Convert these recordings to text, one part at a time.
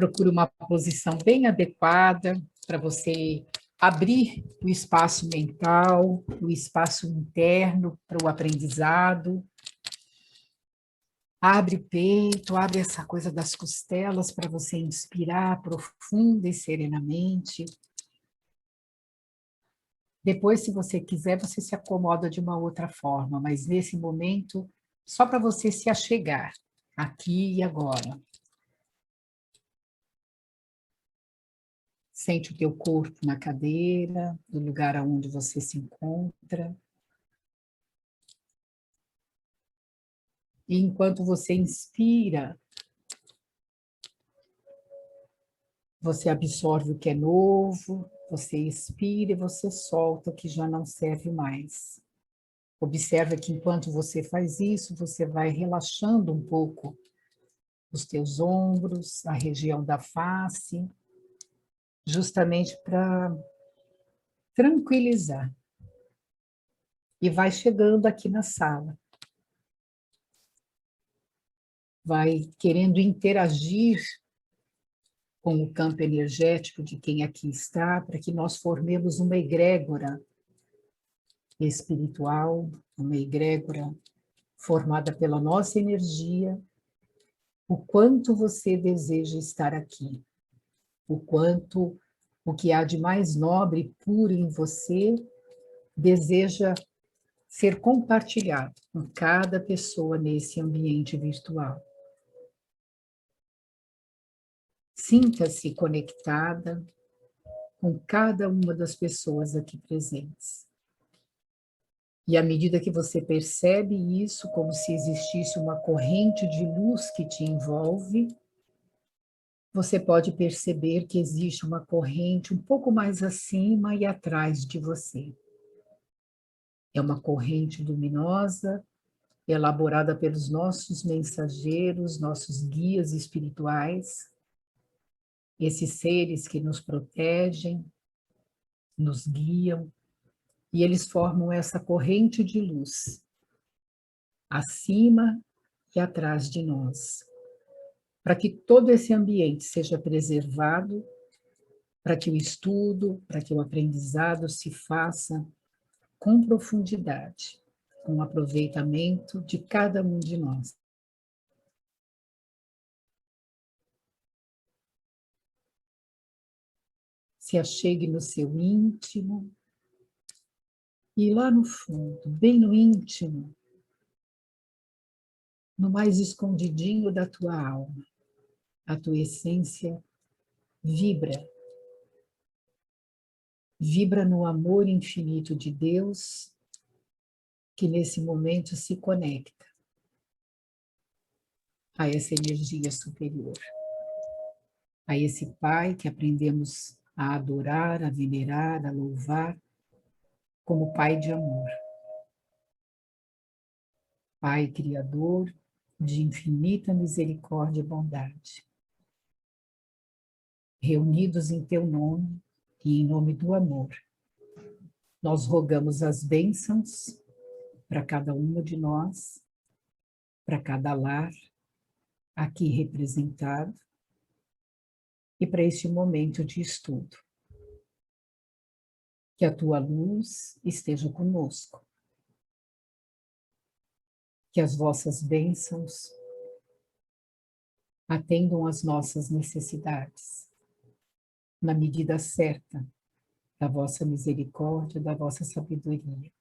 Procure uma posição bem adequada para você abrir o espaço mental, o espaço interno para o aprendizado. Abre o peito, abre essa coisa das costelas para você inspirar profunda e serenamente. Depois, se você quiser, você se acomoda de uma outra forma, mas nesse momento, só para você se achegar, aqui e agora. Sente o teu corpo na cadeira, no lugar onde você se encontra. E enquanto você inspira, você absorve o que é novo, você expira e você solta o que já não serve mais. Observa que enquanto você faz isso, você vai relaxando um pouco os teus ombros, a região da face, justamente para tranquilizar. E vai chegando aqui na sala. Vai querendo interagir com o campo energético de quem aqui está, para que nós formemos uma egrégora espiritual, uma egrégora formada pela nossa energia, o quanto você deseja estar aqui, o quanto o que há de mais nobre e puro em você deseja ser compartilhado com cada pessoa nesse ambiente virtual. Sinta-se conectada com cada uma das pessoas aqui presentes. E à medida que você percebe isso, como se existisse uma corrente de luz que te envolve, você pode perceber que existe uma corrente um pouco mais acima e atrás de você. É uma corrente luminosa, elaborada pelos nossos mensageiros, nossos guias espirituais, esses seres que nos protegem, nos guiam, e eles formam essa corrente de luz, acima e atrás de nós, para que todo esse ambiente seja preservado, para que o estudo, para que o aprendizado se faça com profundidade, com aproveitamento de cada um de nós. Se achegue no seu íntimo e lá no fundo, bem no íntimo, no mais escondidinho da tua alma, a tua essência vibra. Vibra no amor infinito de Deus, que nesse momento se conecta a essa energia superior, a esse Pai que aprendemos a adorar, a venerar, a louvar, como Pai de amor. Pai Criador, de infinita misericórdia e bondade. Reunidos em teu nome e em nome do amor, nós rogamos as bênçãos para cada uma de nós, para cada lar aqui representado, e para este momento de estudo. Que a tua luz esteja conosco. Que as vossas bênçãos atendam às nossas necessidades, na medida certa da vossa misericórdia, da vossa sabedoria.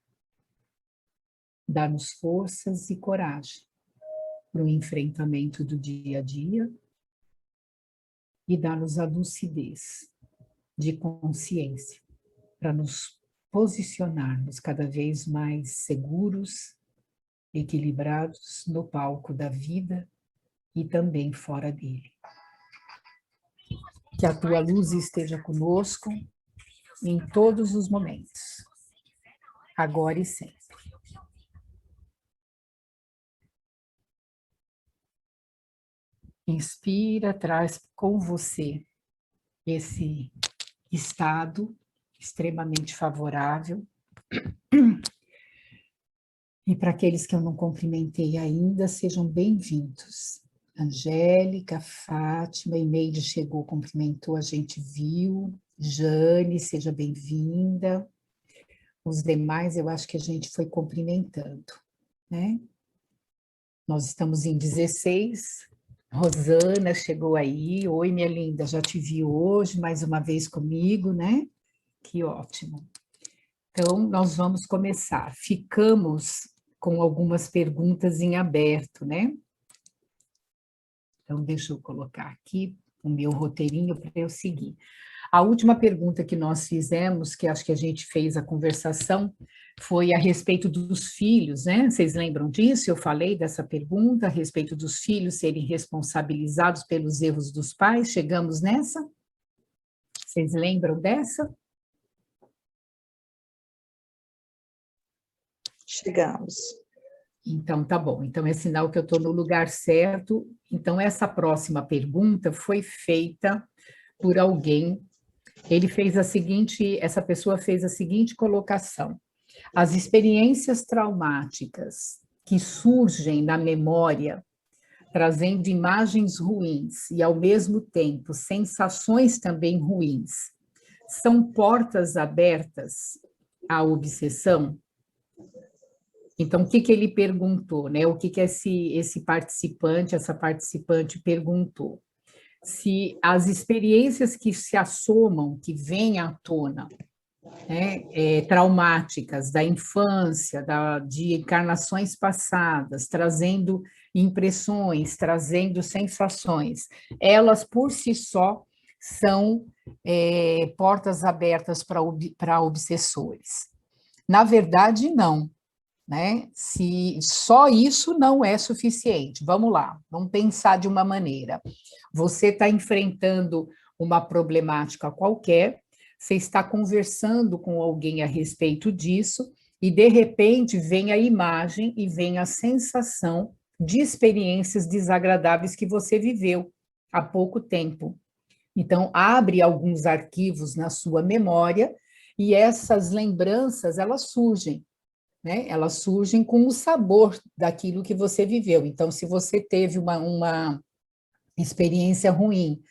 Dá-nos forças e coragem para o enfrentamento do dia a dia e dá-nos a lucidez de consciência para nos posicionarmos cada vez mais seguros, equilibrados no palco da vida e também fora dele. Que a tua luz esteja conosco em todos os momentos, agora e sempre. Inspira, traz com você esse estado extremamente favorável. E para aqueles que eu não cumprimentei ainda, sejam bem-vindos Angélica, Fátima, Ineide chegou, cumprimentou, a gente viu. Jane, seja bem-vinda. Os demais, eu acho que a gente foi cumprimentando, né? Nós estamos em 16. Rosana chegou aí. Oi, minha linda, já te vi hoje, mais uma vez comigo, né? Que ótimo. Então, nós vamos começar. Ficamos com algumas perguntas em aberto, né? Então, deixa eu colocar aqui o meu roteirinho para eu seguir. A última pergunta que nós fizemos, que acho que a gente fez a conversação, foi a respeito dos filhos, né? Vocês lembram disso? Eu falei dessa pergunta a respeito dos filhos serem responsabilizados pelos erros dos pais. Chegamos nessa? Vocês lembram dessa? Chegamos. Então, tá bom. Então, é sinal que eu estou no lugar certo. Então, essa próxima pergunta foi feita por alguém. Essa pessoa fez a seguinte colocação: as experiências traumáticas que surgem na memória, trazendo imagens ruins e, ao mesmo tempo, sensações também ruins, são portas abertas à obsessão? Então, o que ele perguntou, né? O que esse participante, essa participante perguntou? Se as experiências que se assomam, que vêm à tona, né, traumáticas da infância, de encarnações passadas, trazendo impressões, trazendo sensações, elas por si só são portas abertas para obsessores. Na verdade, não. Né? Se só isso não é suficiente. Vamos lá, vamos pensar de uma maneira. Você está enfrentando uma problemática qualquer, você está conversando com alguém a respeito disso, e de repente vem a imagem e vem a sensação de experiências desagradáveis que você viveu há pouco tempo. Então, abre alguns arquivos na sua memória e essas lembranças, elas surgem, né? Elas surgem com o sabor daquilo que você viveu. Então, se você teve uma experiência ruim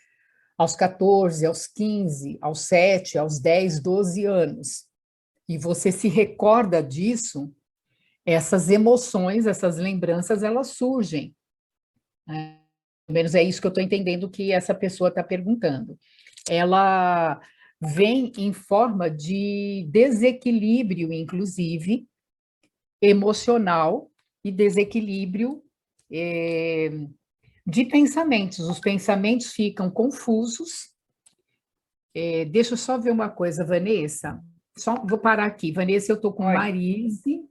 aos 14, aos 15, aos 7, aos 10, 12 anos, e você se recorda disso, essas emoções, essas lembranças, elas surgem, né? Pelo menos é isso que eu estou entendendo que essa pessoa está perguntando. Ela vem em forma de desequilíbrio, inclusive, emocional e desequilíbrio de pensamentos. Os pensamentos ficam confusos. Deixa eu só ver uma coisa, Vanessa. Só vou parar aqui. Vanessa, eu estou com Marise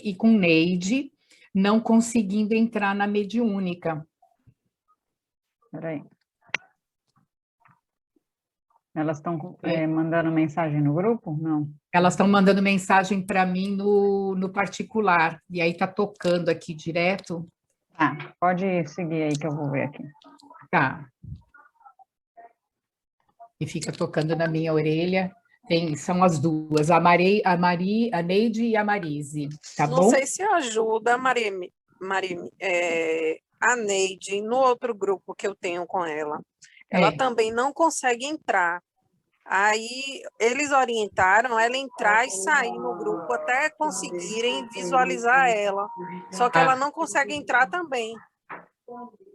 e com Neide, não conseguindo entrar na mediúnica. Peraí. Elas estão mandando mensagem no grupo? Não. Elas estão mandando mensagem para mim no particular, e aí está tocando aqui direto. Ah, pode seguir aí que eu vou ver aqui. Tá. E fica tocando na minha orelha. São as duas, a Neide e a Marise, tá bom? Não sei se ajuda, a Neide, no outro grupo que eu tenho com ela, ela também não consegue entrar. Aí eles orientaram ela entrar e sair no grupo até conseguirem visualizar ela. Só que ela não consegue entrar também.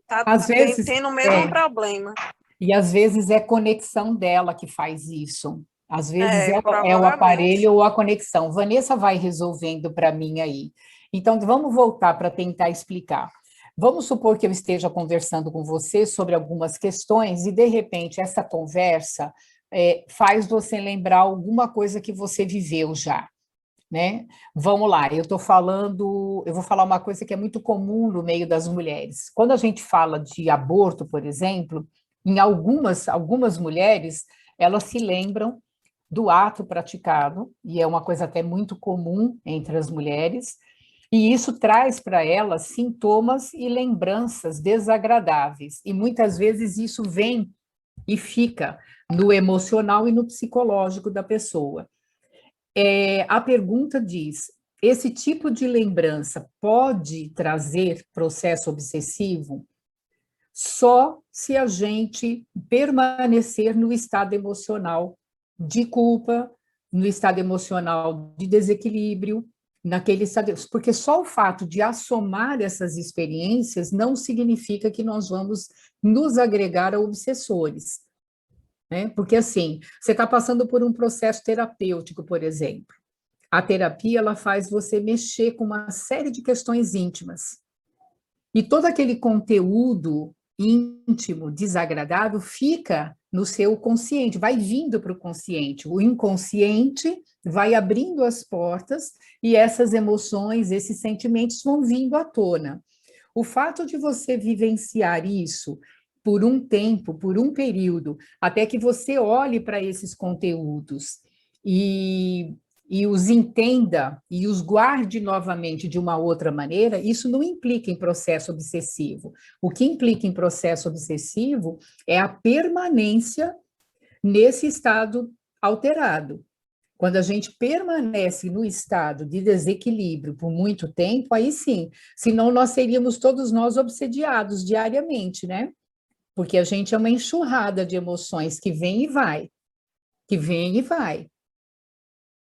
Tá às vezes, tendo o mesmo problema. E às vezes é conexão dela que faz isso. Às vezes é o aparelho ou a conexão. Vanessa vai resolvendo para mim aí. Então, vamos voltar para tentar explicar. Vamos supor que eu esteja conversando com você sobre algumas questões e, de repente, essa conversa faz você lembrar alguma coisa que você viveu já, né? Vamos lá, eu vou falar uma coisa que é muito comum no meio das mulheres. Quando a gente fala de aborto, por exemplo, em algumas mulheres, elas se lembram do ato praticado, e é uma coisa até muito comum entre as mulheres, e isso traz para elas sintomas e lembranças desagradáveis, e muitas vezes isso vem e fica no emocional e no psicológico da pessoa. A pergunta diz: esse tipo de lembrança pode trazer processo obsessivo? só se a gente permanecer no estado emocional de culpa, no estado emocional de desequilíbrio, naquele estado, porque só o fato de assomar essas experiências não significa que nós vamos nos agregar a obsessores, né? Porque assim, você está passando por um processo terapêutico, por exemplo. A terapia, ela faz você mexer com uma série de questões íntimas. E todo aquele conteúdo íntimo, desagradável, fica no seu consciente, vai vindo para o consciente. O inconsciente vai abrindo as portas e essas emoções, esses sentimentos vão vindo à tona. O fato de você vivenciar isso por um tempo, por um período, até que você olhe para esses conteúdos e os entenda e os guarde novamente de uma outra maneira, isso não implica em processo obsessivo. O que implica em processo obsessivo é a permanência nesse estado alterado. Quando a gente permanece no estado de desequilíbrio por muito tempo, aí sim, senão nós seríamos todos nós obsediados diariamente, né? Porque a gente é uma enxurrada de emoções que vem e vai, que vem e vai.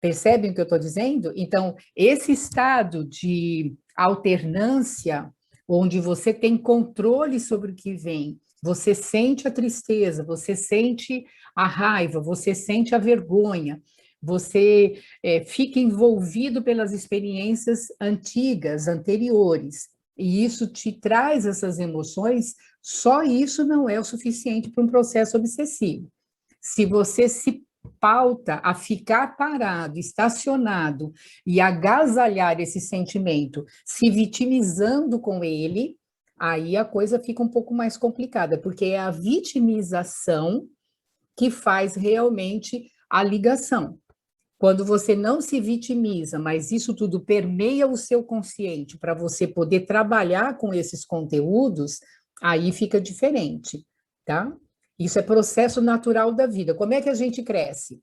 Percebem o que eu estou dizendo? Então, esse estado de alternância, onde você tem controle sobre o que vem, você sente a tristeza, você sente a raiva, você sente a vergonha, você fica envolvido pelas experiências antigas, anteriores, e isso te traz essas emoções, só isso não é o suficiente para um processo obsessivo. Se você se pauta a ficar parado, estacionado e agasalhar esse sentimento, se vitimizando com ele, aí a coisa fica um pouco mais complicada, porque é a vitimização que faz realmente a ligação. Quando você não se vitimiza, mas isso tudo permeia o seu consciente para você poder trabalhar com esses conteúdos, aí fica diferente, tá? Isso é processo natural da vida. Como é que a gente cresce?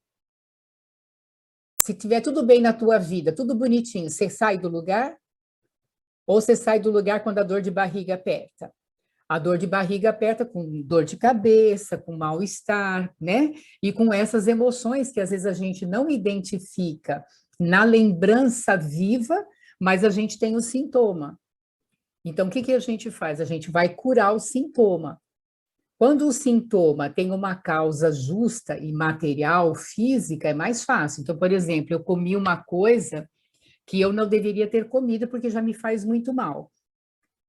Se tiver tudo bem na tua vida, tudo bonitinho, você sai do lugar? Ou você sai do lugar quando a dor de barriga aperta? A dor de barriga aperta com dor de cabeça, com mal-estar, né? E com essas emoções que às vezes a gente não identifica na lembrança viva, mas a gente tem o sintoma. Então, o que a gente faz? A gente vai curar o sintoma. Quando o sintoma tem uma causa justa e material, física, é mais fácil. Então, por exemplo, eu comi uma coisa que eu não deveria ter comido porque já me faz muito mal.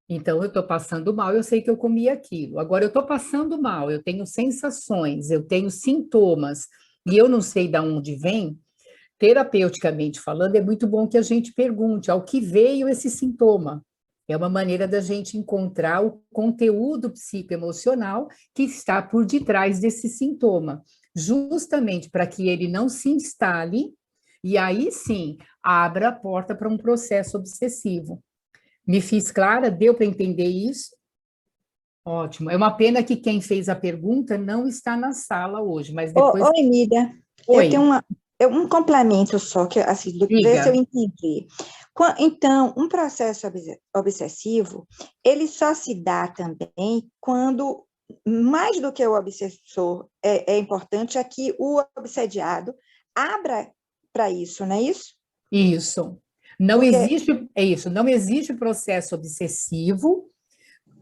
Então, eu estou passando mal, eu sei que eu comi aquilo. Agora, eu estou passando mal, eu tenho sensações, eu tenho sintomas, e eu não sei de onde vem. Terapeuticamente falando, é muito bom que a gente pergunte ao que veio esse sintoma. É uma maneira da gente encontrar o conteúdo psicoemocional que está por detrás desse sintoma, justamente para que ele não se instale e aí sim abra a porta para um processo obsessivo. Me fiz clara? Deu para entender isso? Ótimo. É uma pena que quem fez a pergunta não está na sala hoje, mas depois... Oi, Emília. Oi. Eu tenho um complemento só, que assim, ver se eu entendi. Então, um processo obsessivo, ele só se dá também quando, mais do que o obsessor, é importante é que o obsediado abra para isso, não é isso? Isso. Não existe, é isso, não existe processo obsessivo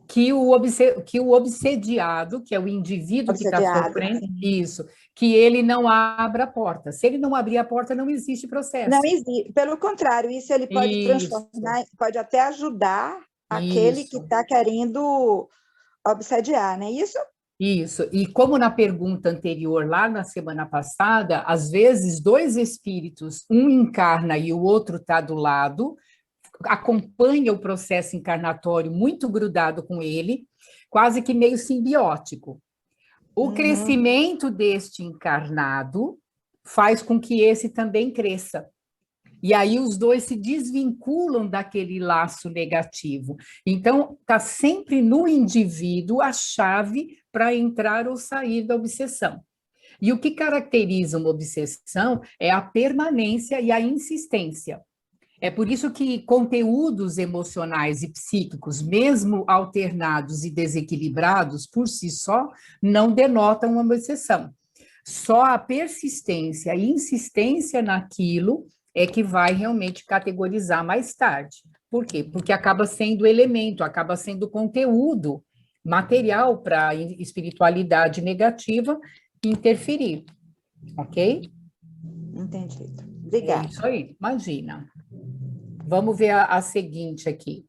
que o obsediado, que é o indivíduo que está sofrendo, isso, que ele não abra a porta. Se ele não abrir a porta, não existe processo. Não existe. Pelo contrário, isso ele pode transformar, pode até ajudar aquele que está querendo obsediar, não é isso? Isso. E como na pergunta anterior, lá na semana passada, às vezes dois espíritos, um encarna e o outro está do lado, acompanha o processo encarnatório muito grudado com ele, quase que meio simbiótico. O crescimento deste encarnado faz com que esse também cresça. E aí os dois se desvinculam daquele laço negativo. Então, está sempre no indivíduo a chave para entrar ou sair da obsessão. E o que caracteriza uma obsessão é a permanência e a insistência. É por isso que conteúdos emocionais e psíquicos, mesmo alternados e desequilibrados, por si só, não denotam uma obsessão. Só a persistência e insistência naquilo é que vai realmente categorizar mais tarde. Por quê? Porque acaba sendo elemento, acaba sendo conteúdo material para a espiritualidade negativa interferir. Ok? Entendido. Obrigada. É isso aí, imagina. Vamos ver a seguinte aqui.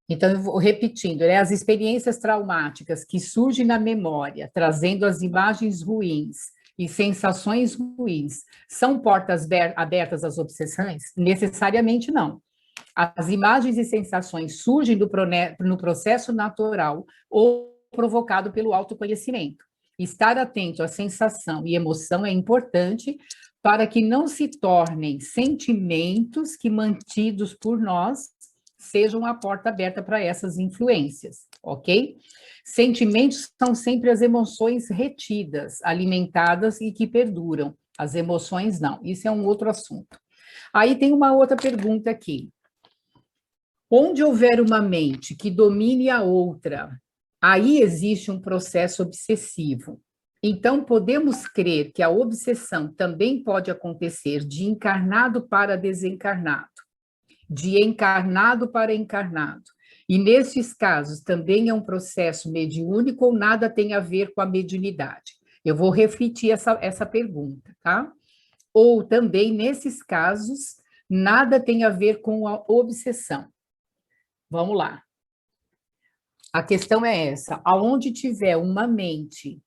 Então, eu vou repetindo, né? As experiências traumáticas que surgem na memória, trazendo as imagens ruins e sensações ruins, são portas abertas às obsessões? Necessariamente não. As imagens e sensações surgem no processo natural ou provocado pelo autoconhecimento. Estar atento à sensação e emoção é importante para que não se tornem sentimentos que, mantidos por nós, sejam a porta aberta para essas influências, ok? Sentimentos são sempre as emoções retidas, alimentadas e que perduram. As emoções não. Isso é um outro assunto. Aí tem uma outra pergunta aqui. Onde houver uma mente que domine a outra, aí existe um processo obsessivo. Então, podemos crer que a obsessão também pode acontecer de encarnado para desencarnado, de encarnado para encarnado. E, nesses casos, também é um processo mediúnico ou nada tem a ver com a mediunidade? Eu vou refletir essa pergunta, tá? Ou também, nesses casos, nada tem a ver com a obsessão. Vamos lá. A questão é essa: aonde tiver uma mente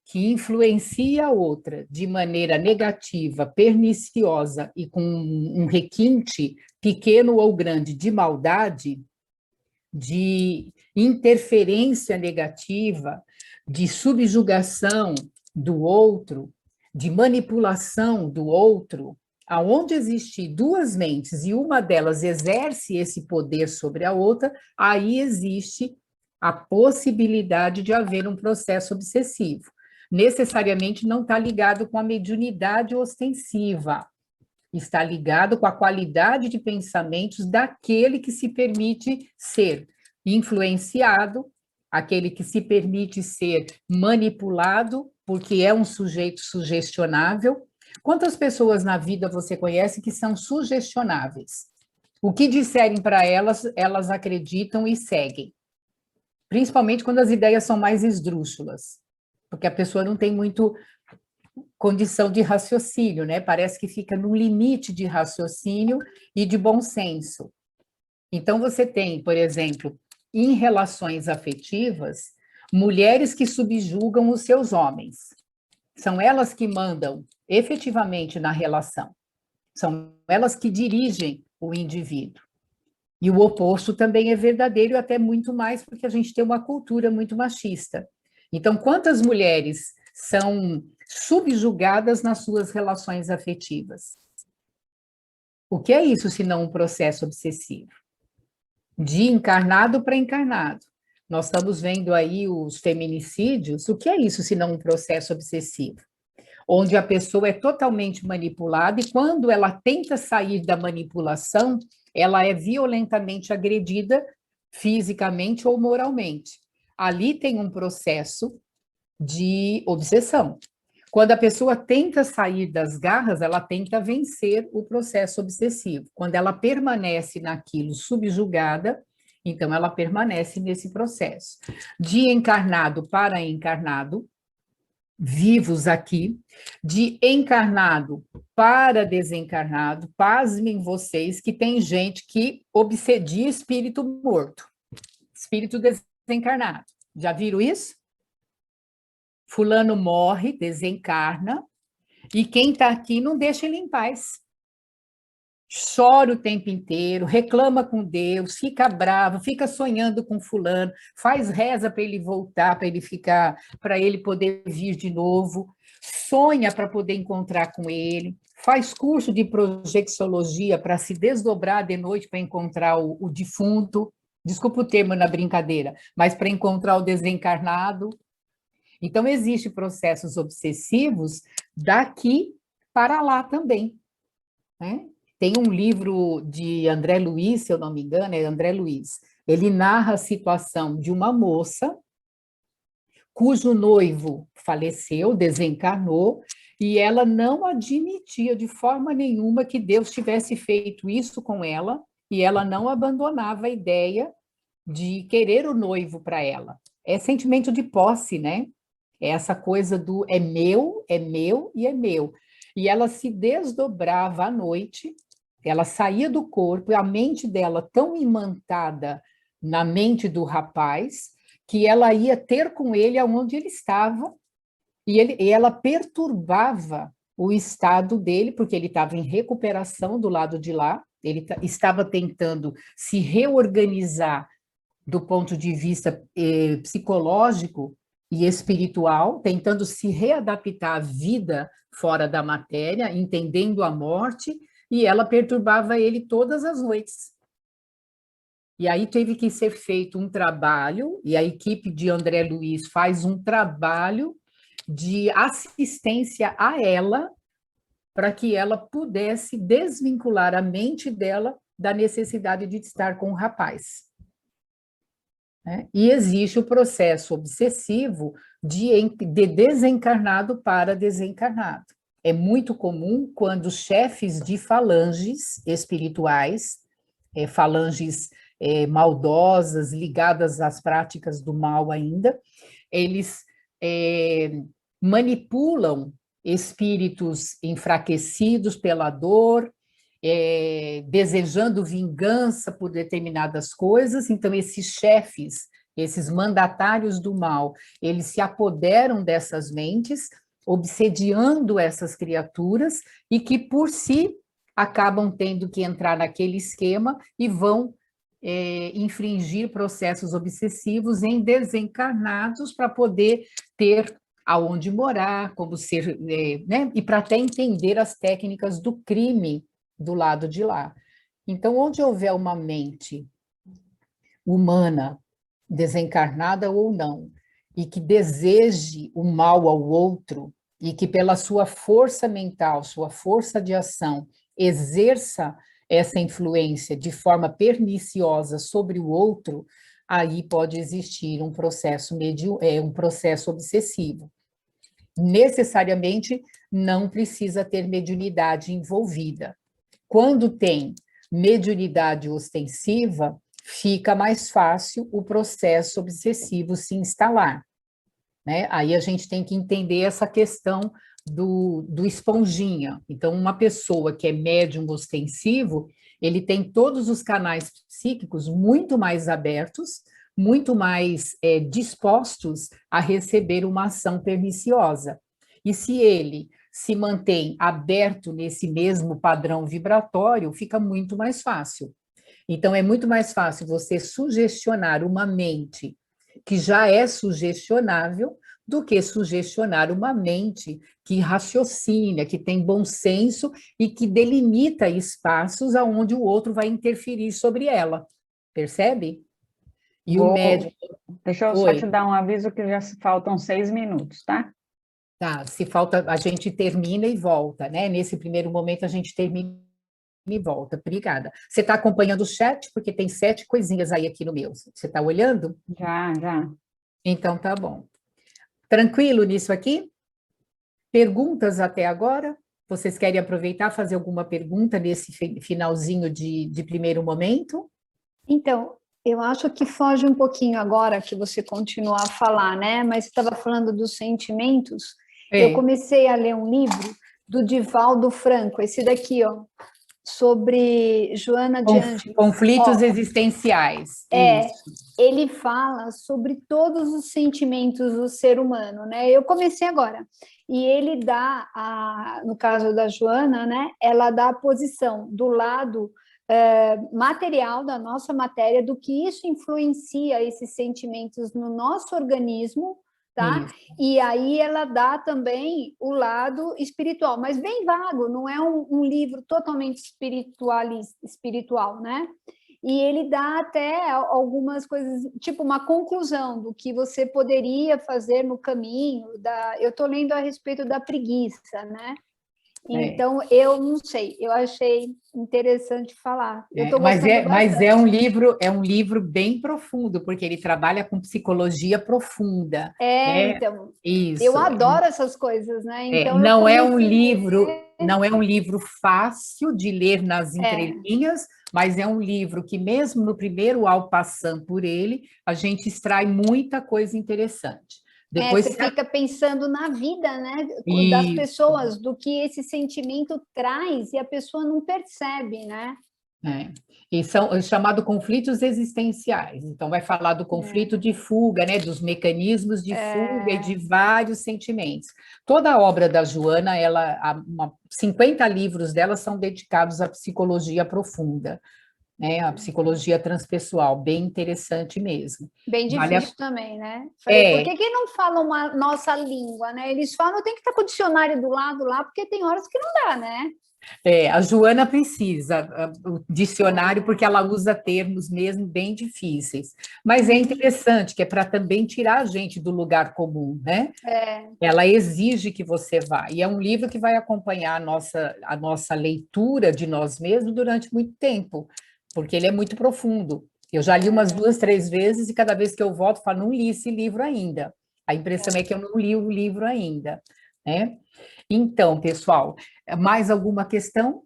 que influencia a outra de maneira negativa, perniciosa e com um requinte pequeno ou grande de maldade, de interferência negativa, de subjugação do outro, de manipulação do outro, aonde existir duas mentes e uma delas exerce esse poder sobre a outra, aí existe a possibilidade de haver um processo obsessivo. Necessariamente não está ligado com a mediunidade ostensiva, está ligado com a qualidade de pensamentos daquele que se permite ser influenciado, aquele que se permite ser manipulado, porque é um sujeito sugestionável. Quantas pessoas na vida você conhece que são sugestionáveis? O que disserem para elas, elas acreditam e seguem. Principalmente quando as ideias são mais esdrúxulas, porque a pessoa não tem muito condição de raciocínio, né? Parece que fica no limite de raciocínio e de bom senso. Então, você tem, por exemplo, em relações afetivas, mulheres que subjugam os seus homens. São elas que mandam efetivamente na relação. São elas que dirigem o indivíduo. E o oposto também é verdadeiro, até muito mais, porque a gente tem uma cultura muito machista. Então, quantas mulheres são subjugadas nas suas relações afetivas? O que é isso, se não um processo obsessivo? De encarnado para encarnado. Nós estamos vendo aí os feminicídios. O que é isso, se não um processo obsessivo? Onde a pessoa é totalmente manipulada e quando ela tenta sair da manipulação, ela é violentamente agredida fisicamente ou moralmente. Ali tem um processo de obsessão. Quando a pessoa tenta sair das garras, ela tenta vencer o processo obsessivo. Quando ela permanece naquilo subjugada, então ela permanece nesse processo. De encarnado para encarnado, vivos aqui, de encarnado para desencarnado, pasmem vocês que tem gente que obsedia espírito morto, espírito desencarnado. Já viram isso? Fulano morre, desencarna, e quem está aqui não deixa ele em paz. Chora o tempo inteiro, reclama com Deus, fica bravo, fica sonhando com fulano, faz reza para ele voltar, para ele ficar, para ele poder vir de novo, sonha para poder encontrar com ele, faz curso de projecciologia para se desdobrar de noite para encontrar o defunto, desculpa o termo na brincadeira, mas para encontrar o desencarnado. Então, existem processos obsessivos daqui para lá também, né? Tem um livro de André Luiz, se eu não me engano, é André Luiz. Ele narra a situação de uma moça cujo noivo faleceu, desencarnou, e ela não admitia de forma nenhuma que Deus tivesse feito isso com ela, e ela não abandonava a ideia de querer o noivo para ela. É sentimento de posse, né? É essa coisa do é meu e é meu. E ela se desdobrava à noite, ela saía do corpo, e a mente dela tão imantada na mente do rapaz, que ela ia ter com ele aonde ele estava, e ela perturbava o estado dele, porque ele estava em recuperação do lado de lá, ele estava tentando se reorganizar do ponto de vista psicológico e espiritual, tentando se readaptar à vida fora da matéria, entendendo a morte, e ela perturbava ele todas as noites. E aí teve que ser feito um trabalho, e a equipe de André Luiz faz um trabalho de assistência a ela, para que ela pudesse desvincular a mente dela da necessidade de estar com o rapaz. E existe o processo obsessivo de desencarnado para desencarnado. É muito comum quando chefes de falanges espirituais, falanges maldosas, ligadas às práticas do mal ainda, eles manipulam espíritos enfraquecidos pela dor, desejando vingança por determinadas coisas. Então, esses chefes, esses mandatários do mal, eles se apoderam dessas mentes, obsediando essas criaturas, e que, por si, acabam tendo que entrar naquele esquema e vão infringir processos obsessivos em desencarnados para poder ter aonde morar, como ser, né? E para até entender as técnicas do crime do lado de lá. Então, onde houver uma mente humana, desencarnada ou não, e que deseje o mal ao outro, e que pela sua força mental, sua força de ação, exerça essa influência de forma perniciosa sobre o outro, aí pode existir um processo um processo obsessivo. Necessariamente não precisa ter mediunidade envolvida. Quando tem mediunidade ostensiva, fica mais fácil o processo obsessivo se instalar, né? Aí a gente tem que entender essa questão do esponjinha. Então, uma pessoa que é médium ostensivo, ele tem todos os canais psíquicos muito mais abertos, muito mais dispostos a receber uma ação perniciosa. E se ele se mantém aberto nesse mesmo padrão vibratório, fica muito mais fácil. Então, é muito mais fácil você sugestionar uma mente que já é sugestionável do que sugestionar uma mente que raciocina, que tem bom senso e que delimita espaços aonde o outro vai interferir sobre ela. Percebe? E o médico... Deixa eu só te dar um aviso que já faltam 6 minutos, tá? Tá, se falta, a gente termina e volta, né? Nesse primeiro momento a gente termina e volta. Obrigada. Você está acompanhando o chat? Porque tem 7 coisinhas aí aqui no meu. Você está olhando? Já. Então tá bom. Tranquilo nisso aqui? Perguntas até agora? Vocês querem aproveitar e fazer alguma pergunta nesse finalzinho de primeiro momento? Então, eu acho que foge um pouquinho agora que você continuar a falar, né? Mas você estava falando dos sentimentos. Eu comecei a ler um livro do Divaldo Franco, esse daqui, ó, sobre Joana de Ângeles. Conflitos existenciais. Ele fala sobre todos os sentimentos do ser humano, né? Eu comecei agora. E ele dá, no caso da Joana, né? Ela dá a posição do lado material da nossa matéria, do que isso influencia esses sentimentos no nosso organismo, tá? E aí ela dá também o lado espiritual, mas bem vago, não é um livro totalmente espiritual, né? E ele dá até algumas coisas, tipo uma conclusão do que você poderia fazer no caminho. Eu estou lendo a respeito da preguiça, né? Então, eu não sei, eu achei interessante falar. Eu tô mas bastante. é um livro bem profundo, porque ele trabalha com psicologia profunda. Então, Isso. eu adoro essas coisas, né? Então, não é um livro fácil de ler nas entrelinhas, mas é um livro que, mesmo no primeiro ao passando por ele, a gente extrai muita coisa interessante. Depois você fica pensando na vida, né, das Isso. pessoas, do que esse sentimento traz e a pessoa não percebe, né? E são chamados conflitos existenciais. Então, vai falar do conflito de fuga, né, dos mecanismos de fuga e de vários sentimentos. Toda a obra da Joana, 50 livros dela são dedicados à psicologia profunda, né, a psicologia transpessoal, bem interessante mesmo. Bem difícil também, né? Falei, por que não falam a nossa língua, né? Eles falam, tem que estar com o dicionário do lado lá, porque tem horas que não dá, né? A Joana precisa, o dicionário, porque ela usa termos mesmo bem difíceis. Mas é interessante, que é para também tirar a gente do lugar comum, né? Ela exige que você vá. E é um livro que vai acompanhar a nossa leitura de nós mesmos durante muito tempo, porque ele é muito profundo. Eu já li umas 2, 3 vezes, e cada vez que eu volto, falo, não li esse livro ainda. A impressão é que eu não li o livro ainda, né? Então, pessoal, mais alguma questão?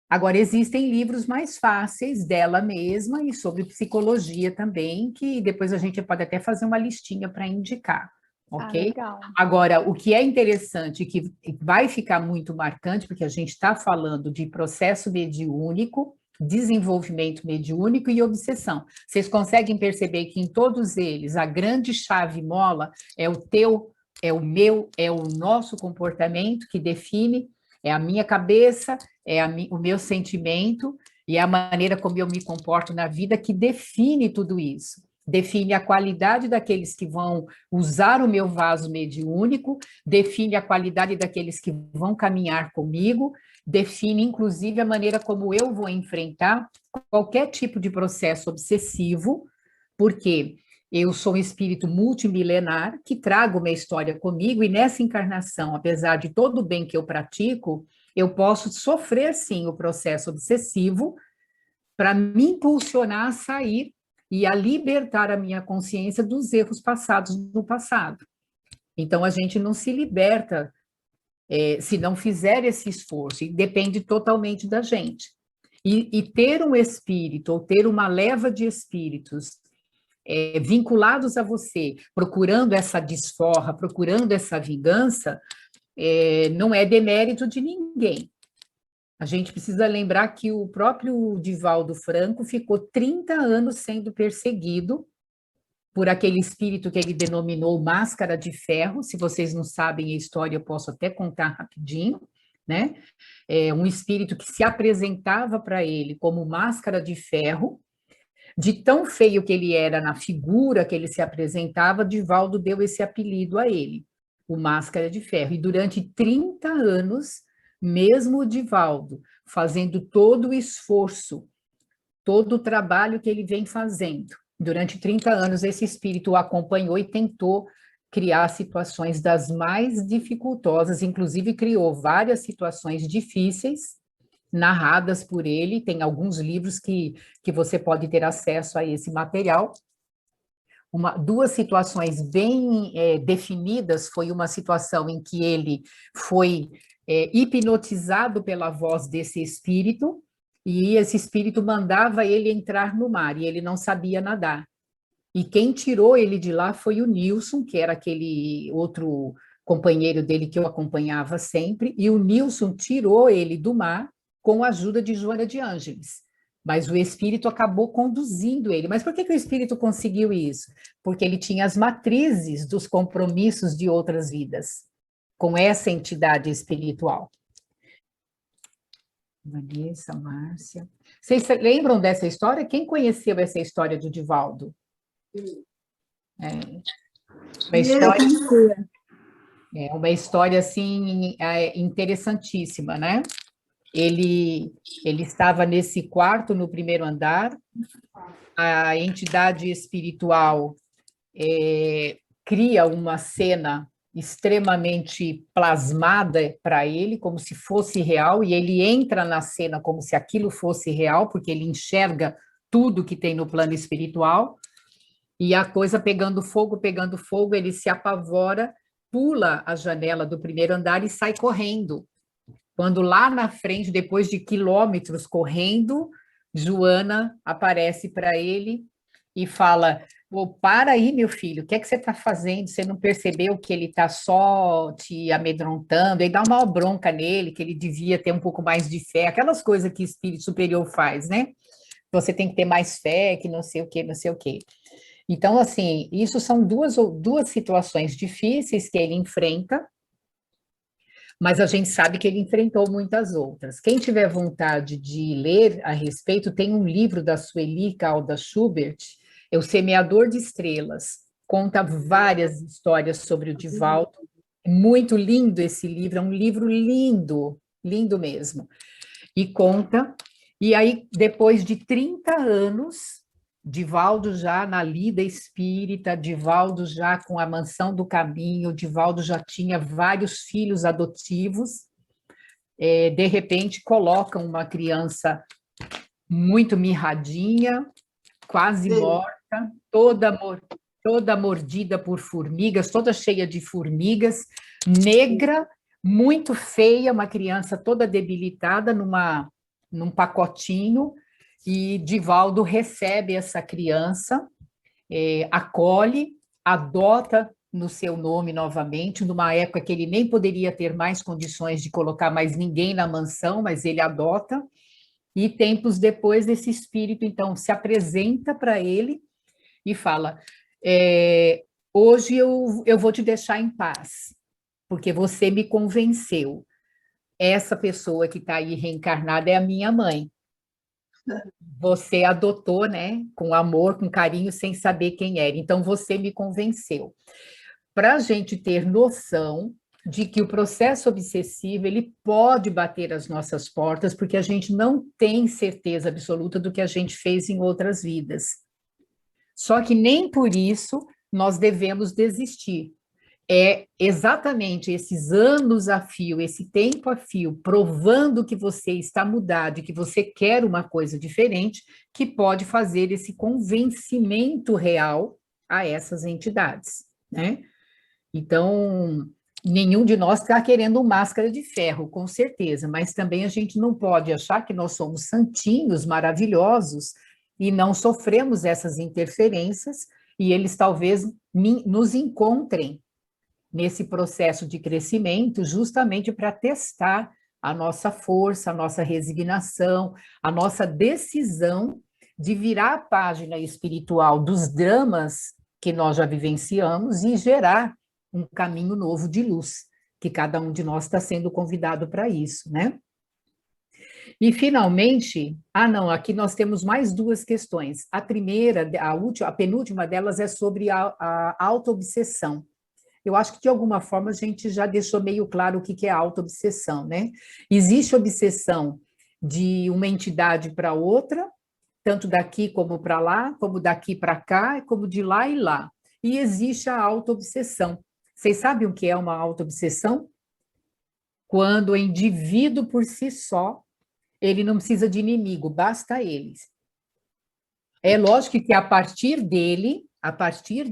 Agora, existem livros mais fáceis dela mesma e sobre psicologia também, que depois a gente pode até fazer uma listinha para indicar, ok? Legal. Agora, o que é interessante, que vai ficar muito marcante, porque a gente está falando de processo mediúnico, desenvolvimento mediúnico e obsessão. Vocês conseguem perceber que em todos eles a grande chave mola é o teu, é o meu, é o nosso comportamento que define, é a minha cabeça, o meu sentimento e a maneira como eu me comporto na vida que define tudo isso. Define a qualidade daqueles que vão usar o meu vaso mediúnico, define a qualidade daqueles que vão caminhar comigo, define, inclusive, a maneira como eu vou enfrentar qualquer tipo de processo obsessivo, porque eu sou um espírito multimilenar que trago uma história comigo, e nessa encarnação, apesar de todo o bem que eu pratico, eu posso sofrer, sim, o processo obsessivo para me impulsionar a sair e a libertar a minha consciência dos erros passados no passado. Então, a gente não se liberta se não fizer esse esforço, e depende totalmente da gente. E ter um espírito, ou ter uma leva de espíritos vinculados a você, procurando essa desforra, procurando essa vingança, não é demérito de ninguém. A gente precisa lembrar que o próprio Divaldo Franco ficou 30 anos sendo perseguido por aquele espírito que ele denominou Máscara de Ferro. Se vocês não sabem a história, eu posso até contar rapidinho, né? Um espírito que se apresentava para ele como Máscara de Ferro. De tão feio que ele era na figura que ele se apresentava, Divaldo deu esse apelido a ele, o Máscara de Ferro. E durante 30 anos, mesmo o Divaldo, fazendo todo o esforço, todo o trabalho que ele vem fazendo, durante 30 anos, esse espírito o acompanhou e tentou criar situações das mais dificultosas, inclusive criou várias situações difíceis, narradas por ele. Tem alguns livros que você pode ter acesso a esse material. Duas situações bem definidas, foi uma situação em que ele foi hipnotizado pela voz desse espírito, e esse espírito mandava ele entrar no mar, e ele não sabia nadar. E quem tirou ele de lá foi o Nilson, que era aquele outro companheiro dele que eu acompanhava sempre, e o Nilson tirou ele do mar com a ajuda de Joana de Ângeles. Mas o espírito acabou conduzindo ele. Mas por que o espírito conseguiu isso? Porque ele tinha as matrizes dos compromissos de outras vidas com essa entidade espiritual. Vanessa, Márcia. Vocês lembram dessa história? Quem conheceu essa história do Divaldo? Uma história assim interessantíssima, né? Ele estava nesse quarto no primeiro andar, a entidade espiritual cria uma cena extremamente plasmada para ele, como se fosse real, e ele entra na cena como se aquilo fosse real, porque ele enxerga tudo que tem no plano espiritual, e a coisa pegando fogo, ele se apavora, pula a janela do primeiro andar e sai correndo. Quando lá na frente, depois de quilômetros correndo, Joana aparece para ele e fala: oh, para aí, meu filho, o que é que você está fazendo? Você não percebeu que ele está só te amedrontando? E dá uma bronca nele, que ele devia ter um pouco mais de fé, aquelas coisas que o espírito superior faz, né? Você tem que ter mais fé, que não sei o quê, não sei o quê. Então, assim, isso são duas situações difíceis que ele enfrenta, mas a gente sabe que ele enfrentou muitas outras. Quem tiver vontade de ler a respeito, tem um livro da Sueli Caldas Schubert, é O Semeador de Estrelas, conta várias histórias sobre o Divaldo, é muito lindo esse livro, é um livro lindo, lindo mesmo, e conta, e aí depois de 30 anos, Divaldo já na lida espírita, Divaldo já com a Mansão do Caminho, Divaldo já tinha vários filhos adotivos, de repente colocam uma criança muito mirradinha, quase morta, toda mordida por formigas, toda cheia de formigas, negra, muito feia, uma criança toda debilitada num pacotinho, e Divaldo recebe essa criança, acolhe, adota no seu nome novamente, numa época que ele nem poderia ter mais condições de colocar mais ninguém na mansão, mas ele adota, e tempos depois esse espírito, então, se apresenta para ele e fala, hoje eu vou te deixar em paz, porque você me convenceu, essa pessoa que está aí reencarnada é a minha mãe, você adotou, né, com amor, com carinho, sem saber quem era. Então, você me convenceu. Para a gente ter noção de que o processo obsessivo, ele pode bater as nossas portas, porque a gente não tem certeza absoluta do que a gente fez em outras vidas. Só que nem por isso nós devemos desistir. É exatamente esses anos a fio, esse tempo a fio, provando que você está mudado e que você quer uma coisa diferente, que pode fazer esse convencimento real a essas entidades, né? Então, nenhum de nós está querendo máscara de ferro, com certeza, mas também a gente não pode achar que nós somos santinhos, maravilhosos, e não sofremos essas interferências, e eles talvez nos encontrem nesse processo de crescimento, justamente para testar a nossa força, a nossa resignação, a nossa decisão de virar a página espiritual dos dramas que nós já vivenciamos e gerar um caminho novo de luz, que cada um de nós está sendo convidado para isso, né? E, finalmente, aqui nós temos mais duas questões. A primeira, a penúltima delas é sobre a autoobsessão. Eu acho que, de alguma forma, a gente já deixou meio claro o que é autoobsessão, né? Existe obsessão de uma entidade para outra, tanto daqui como para lá, como daqui para cá, como de lá e lá. E existe a autoobsessão. Vocês sabem o que é uma autoobsessão? Quando o indivíduo, por si só, ele não precisa de inimigo, basta eles. É lógico que a partir dele, a partir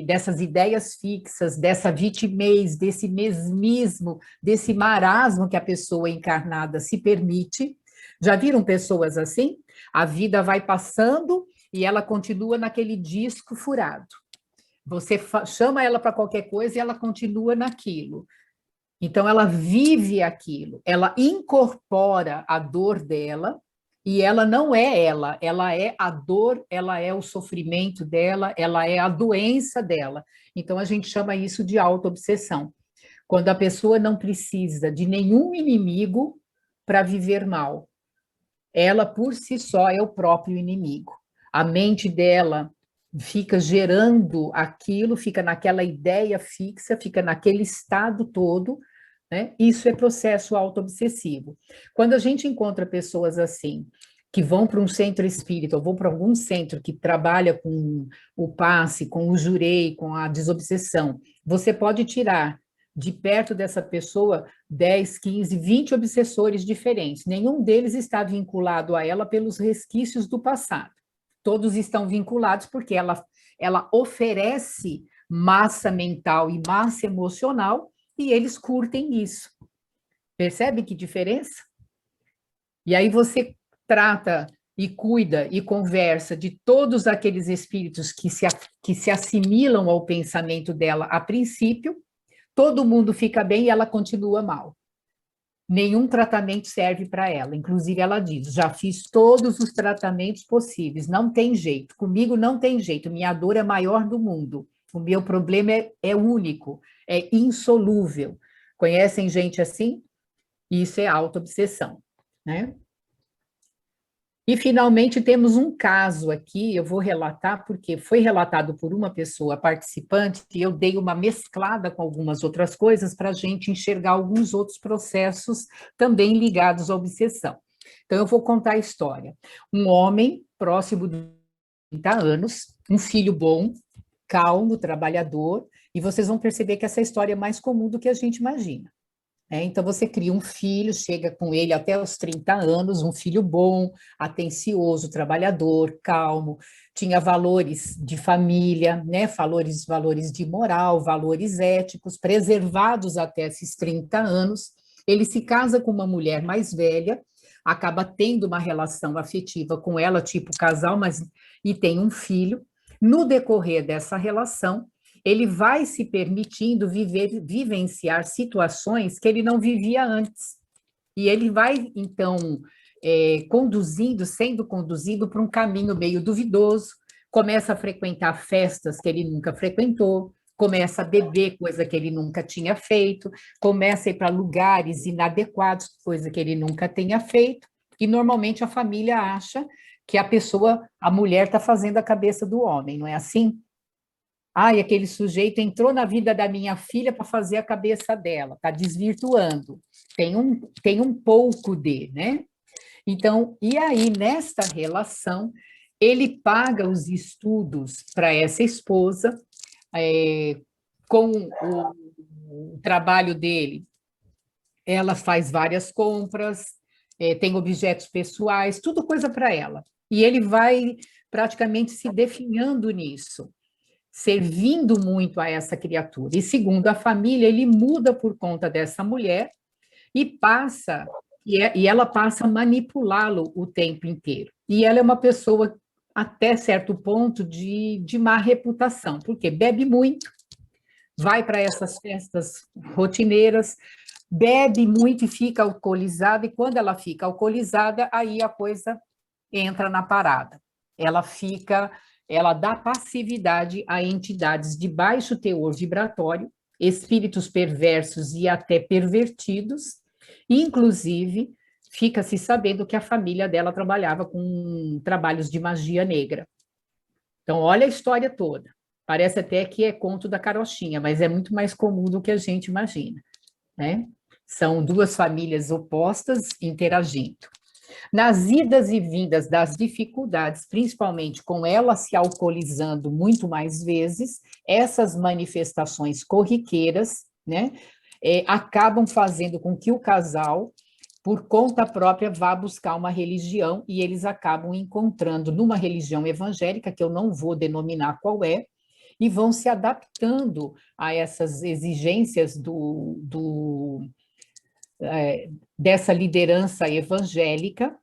dessas ideias fixas, dessa vitimez, desse mesmismo, desse marasmo que a pessoa encarnada se permite. Já viram pessoas assim? A vida vai passando e ela continua naquele disco furado. Você chama ela para qualquer coisa e ela continua naquilo. Então, ela vive aquilo, ela incorpora a dor dela, e ela não é ela é a dor, ela é o sofrimento dela, ela é a doença dela. Então, a gente chama isso de autoobsessão. Quando a pessoa não precisa de nenhum inimigo para viver mal. Ela, por si só, é o próprio inimigo. A mente dela fica gerando aquilo, fica naquela ideia fixa, fica naquele estado todo, né? Isso é processo autoobsessivo. Quando a gente encontra pessoas assim, que vão para um centro espírita, ou vão para algum centro que trabalha com o passe, com o jurei, com a desobsessão, você pode tirar de perto dessa pessoa 10, 15, 20 obsessores diferentes. Nenhum deles está vinculado a ela pelos resquícios do passado. Todos estão vinculados porque ela oferece massa mental e massa emocional e eles curtem isso. Percebe que diferença? E aí você trata e cuida e conversa de todos aqueles espíritos que se assimilam ao pensamento dela a princípio, todo mundo fica bem e ela continua mal. Nenhum tratamento serve para ela. Inclusive, ela diz, já fiz todos os tratamentos possíveis, não tem jeito, comigo não tem jeito, minha dor é maior do mundo, o meu problema é único, é insolúvel. Conhecem gente assim? Isso é autoobsessão, né? E, finalmente, temos um caso aqui, eu vou relatar, porque foi relatado por uma pessoa participante, e eu dei uma mesclada com algumas outras coisas para a gente enxergar alguns outros processos também ligados à obsessão. Então, eu vou contar a história. Um homem próximo de 30 anos, um filho bom, calmo, trabalhador, e vocês vão perceber que essa história é mais comum do que a gente imagina. Então, você cria um filho, chega com ele até os 30 anos, um filho bom, atencioso, trabalhador, calmo, tinha valores de família, né? valores de moral, valores éticos, preservados até esses 30 anos. Ele se casa com uma mulher mais velha, acaba tendo uma relação afetiva com ela, tipo casal, e tem um filho. No decorrer dessa relação, ele vai se permitindo vivenciar situações que ele não vivia antes. E ele vai, então, sendo conduzido por um caminho meio duvidoso, começa a frequentar festas que ele nunca frequentou, começa a beber, coisa que ele nunca tinha feito, começa a ir para lugares inadequados, coisa que ele nunca tenha feito, e normalmente a família acha que a mulher está fazendo a cabeça do homem, não é assim? E aquele sujeito entrou na vida da minha filha para fazer a cabeça dela, está desvirtuando. Tem um pouco né? Então, e aí, nesta relação, ele paga os estudos para essa esposa, com o trabalho dele, ela faz várias compras, tem objetos pessoais, tudo coisa para ela. E ele vai praticamente se definhando nisso, servindo muito a essa criatura. E, segundo a família, ele muda por conta dessa mulher e ela passa a manipulá-lo o tempo inteiro. E ela é uma pessoa, até certo ponto, de má reputação, porque bebe muito, vai para essas festas rotineiras, bebe muito e fica alcoolizada, e quando ela fica alcoolizada, aí a coisa entra na parada. Ela dá passividade a entidades de baixo teor vibratório, espíritos perversos e até pervertidos, inclusive fica-se sabendo que a família dela trabalhava com trabalhos de magia negra. Então, olha a história toda. Parece até que é conto da carochinha, mas é muito mais comum do que a gente imagina, né? São duas famílias opostas interagindo. Nas idas e vindas das dificuldades, principalmente com ela se alcoolizando muito mais vezes, essas manifestações corriqueiras, né, acabam fazendo com que o casal, por conta própria, vá buscar uma religião, e eles acabam encontrando numa religião evangélica, que eu não vou denominar qual é, e vão se adaptando a essas exigências dessa liderança evangélica,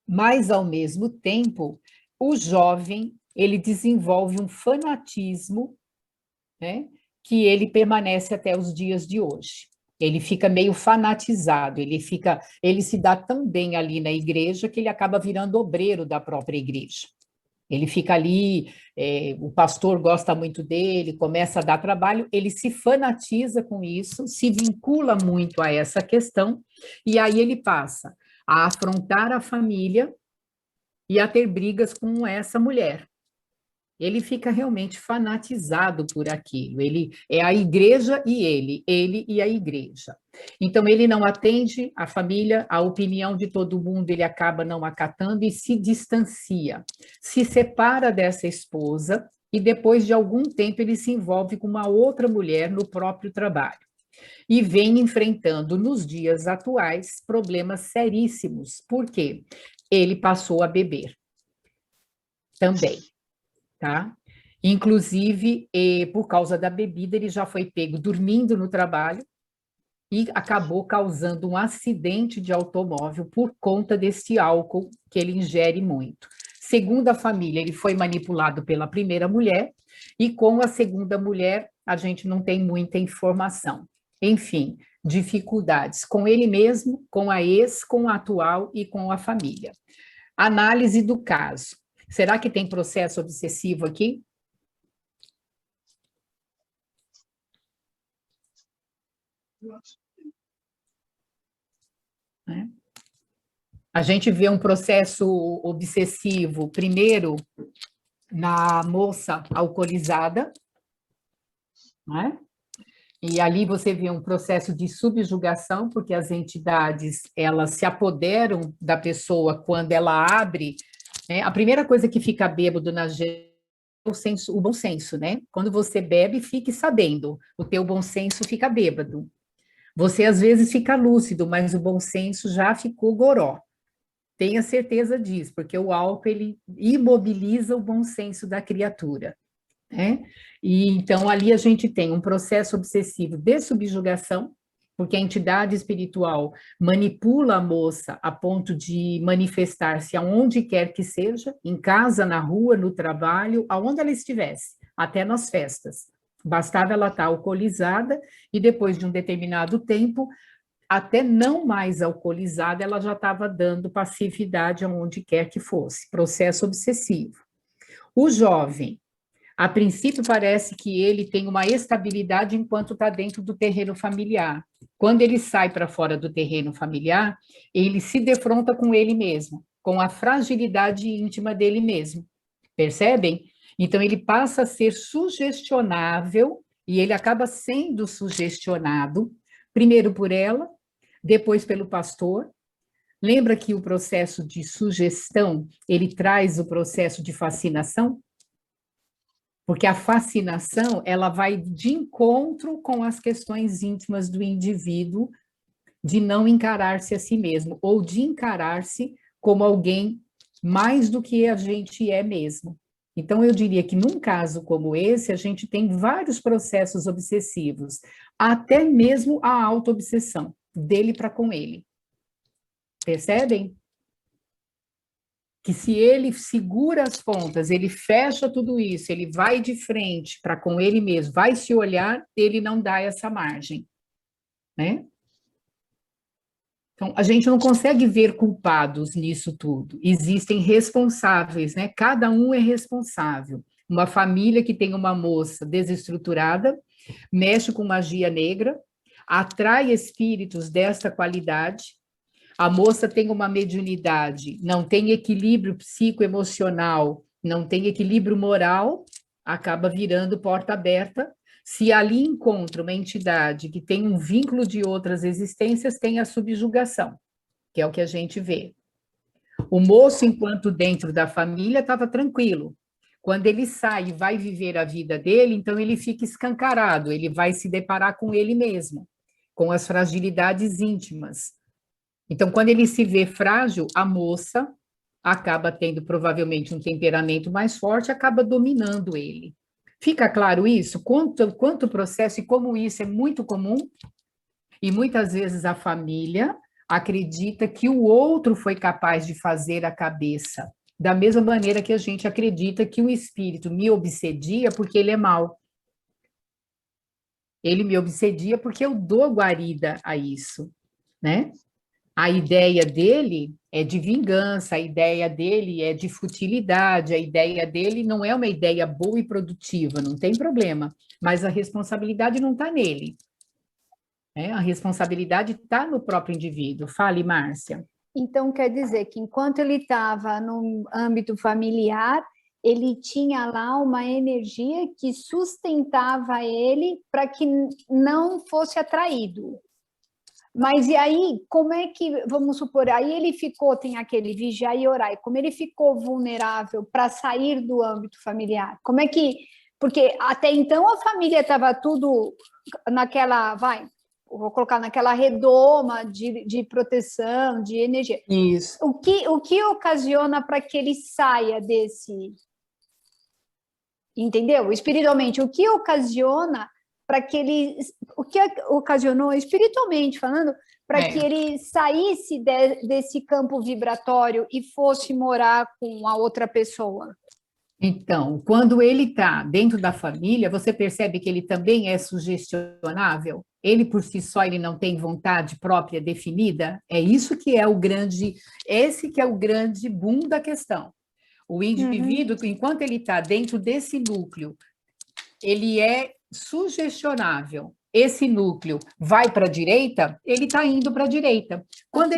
mas, ao mesmo tempo, o jovem, ele desenvolve um fanatismo, né, que ele permanece até os dias de hoje. Ele fica meio fanatizado, ele se dá tão bem ali na igreja que ele acaba virando obreiro da própria igreja. Ele fica ali, o pastor gosta muito dele, começa a dar trabalho, ele se fanatiza com isso, se vincula muito a essa questão, e aí ele passa a afrontar a família e a ter brigas com essa mulher. Ele fica realmente fanatizado por aquilo. Ele é a igreja e ele e a igreja. Então, ele não atende a família, a opinião de todo mundo, ele acaba não acatando e se distancia. Se separa dessa esposa e depois de algum tempo ele se envolve com uma outra mulher no próprio trabalho. E vem enfrentando, nos dias atuais, problemas seríssimos. Por quê? Ele passou a beber também. Tá? Inclusive, por causa da bebida, ele já foi pego dormindo no trabalho e acabou causando um acidente de automóvel por conta desse álcool que ele ingere muito. Segundo a família, ele foi manipulado pela primeira mulher e com a segunda mulher a gente não tem muita informação. Enfim, dificuldades com ele mesmo, com a ex, com a atual e com a família. Análise do caso. Será que tem processo obsessivo aqui? A gente vê um processo obsessivo, primeiro, na moça alcoolizada, né? E ali você vê um processo de subjugação, porque as entidades, elas se apoderam da pessoa quando ela abre, né? A primeira coisa que fica bêbado na gente é o bom senso, né? Quando você bebe, fique sabendo, o teu bom senso fica bêbado. Você, às vezes, fica lúcido, mas o bom senso já ficou goró. Tenha certeza disso, porque o álcool, ele imobiliza o bom senso da criatura, né? E, então, ali a gente tem um processo obsessivo de subjugação, porque a entidade espiritual manipula a moça a ponto de manifestar-se aonde quer que seja, em casa, na rua, no trabalho, aonde ela estivesse, até nas festas. Bastava ela estar alcoolizada e depois de um determinado tempo, até não mais alcoolizada, ela já estava dando passividade aonde quer que fosse, processo obsessivo. O jovem, a princípio parece que ele tem uma estabilidade enquanto está dentro do terreno familiar. Quando ele sai para fora do terreno familiar, ele se defronta com ele mesmo, com a fragilidade íntima dele mesmo. Percebem? Então, ele passa a ser sugestionável e ele acaba sendo sugestionado, primeiro por ela, depois pelo pastor. Lembra que o processo de sugestão, ele traz o processo de fascinação? Porque a fascinação, ela vai de encontro com as questões íntimas do indivíduo, de não encarar-se a si mesmo, ou de encarar-se como alguém mais do que a gente é mesmo. Então, eu diria que num caso como esse, a gente tem vários processos obsessivos, até mesmo a autoobsessão, dele para com ele. Percebem? Que se ele segura as pontas, ele fecha tudo isso, ele vai de frente para com ele mesmo, vai se olhar, ele não dá essa margem, né? Então, a gente não consegue ver culpados nisso tudo. Existem responsáveis, né? Cada um é responsável. Uma família que tem uma moça desestruturada, mexe com magia negra, atrai espíritos desta qualidade. A moça tem uma mediunidade, não tem equilíbrio psicoemocional, não tem equilíbrio moral, acaba virando porta aberta. Se ali encontra uma entidade que tem um vínculo de outras existências, tem a subjugação, que é o que a gente vê. O moço, enquanto dentro da família, estava tranquilo. Quando ele sai e vai viver a vida dele, então ele fica escancarado, ele vai se deparar com ele mesmo, com as fragilidades íntimas. Então, quando ele se vê frágil, a moça acaba tendo provavelmente um temperamento mais forte, acaba dominando ele. Fica claro isso? Quanto processo e como isso é muito comum? E muitas vezes a família acredita que o outro foi capaz de fazer a cabeça, da mesma maneira que a gente acredita que o espírito me obsedia porque ele é mau. Ele me obsedia porque eu dou guarida a isso, né? A ideia dele é de vingança, a ideia dele é de futilidade, a ideia dele não é uma ideia boa e produtiva, não tem problema, mas a responsabilidade não está nele. Né? A responsabilidade está no próprio indivíduo. Fale, Márcia. Então, quer dizer que enquanto ele estava no âmbito familiar, ele tinha lá uma energia que sustentava ele para que não fosse atraído. Mas e aí, como é que, vamos supor, aí ele ficou, tem aquele vigiar e orar, e como ele ficou vulnerável para sair do âmbito familiar? Como é que, porque até então a família estava tudo naquela, vou colocar naquela redoma de proteção, de energia. Isso. O que ocasiona para que ele saia desse... Entendeu? Espiritualmente, o que ocasiona para que ele... O que ocasionou, espiritualmente falando, para que ele saísse desse campo vibratório e fosse morar com a outra pessoa? Então, quando ele está dentro da família, você percebe que ele também é sugestionável? Ele, por si só, ele não tem vontade própria definida? É isso que é o grande... Esse que é o grande boom da questão. O indivíduo, enquanto ele está dentro desse núcleo, ele é sugestionável. Esse núcleo vai para a direita, ele está indo para a direita. Quando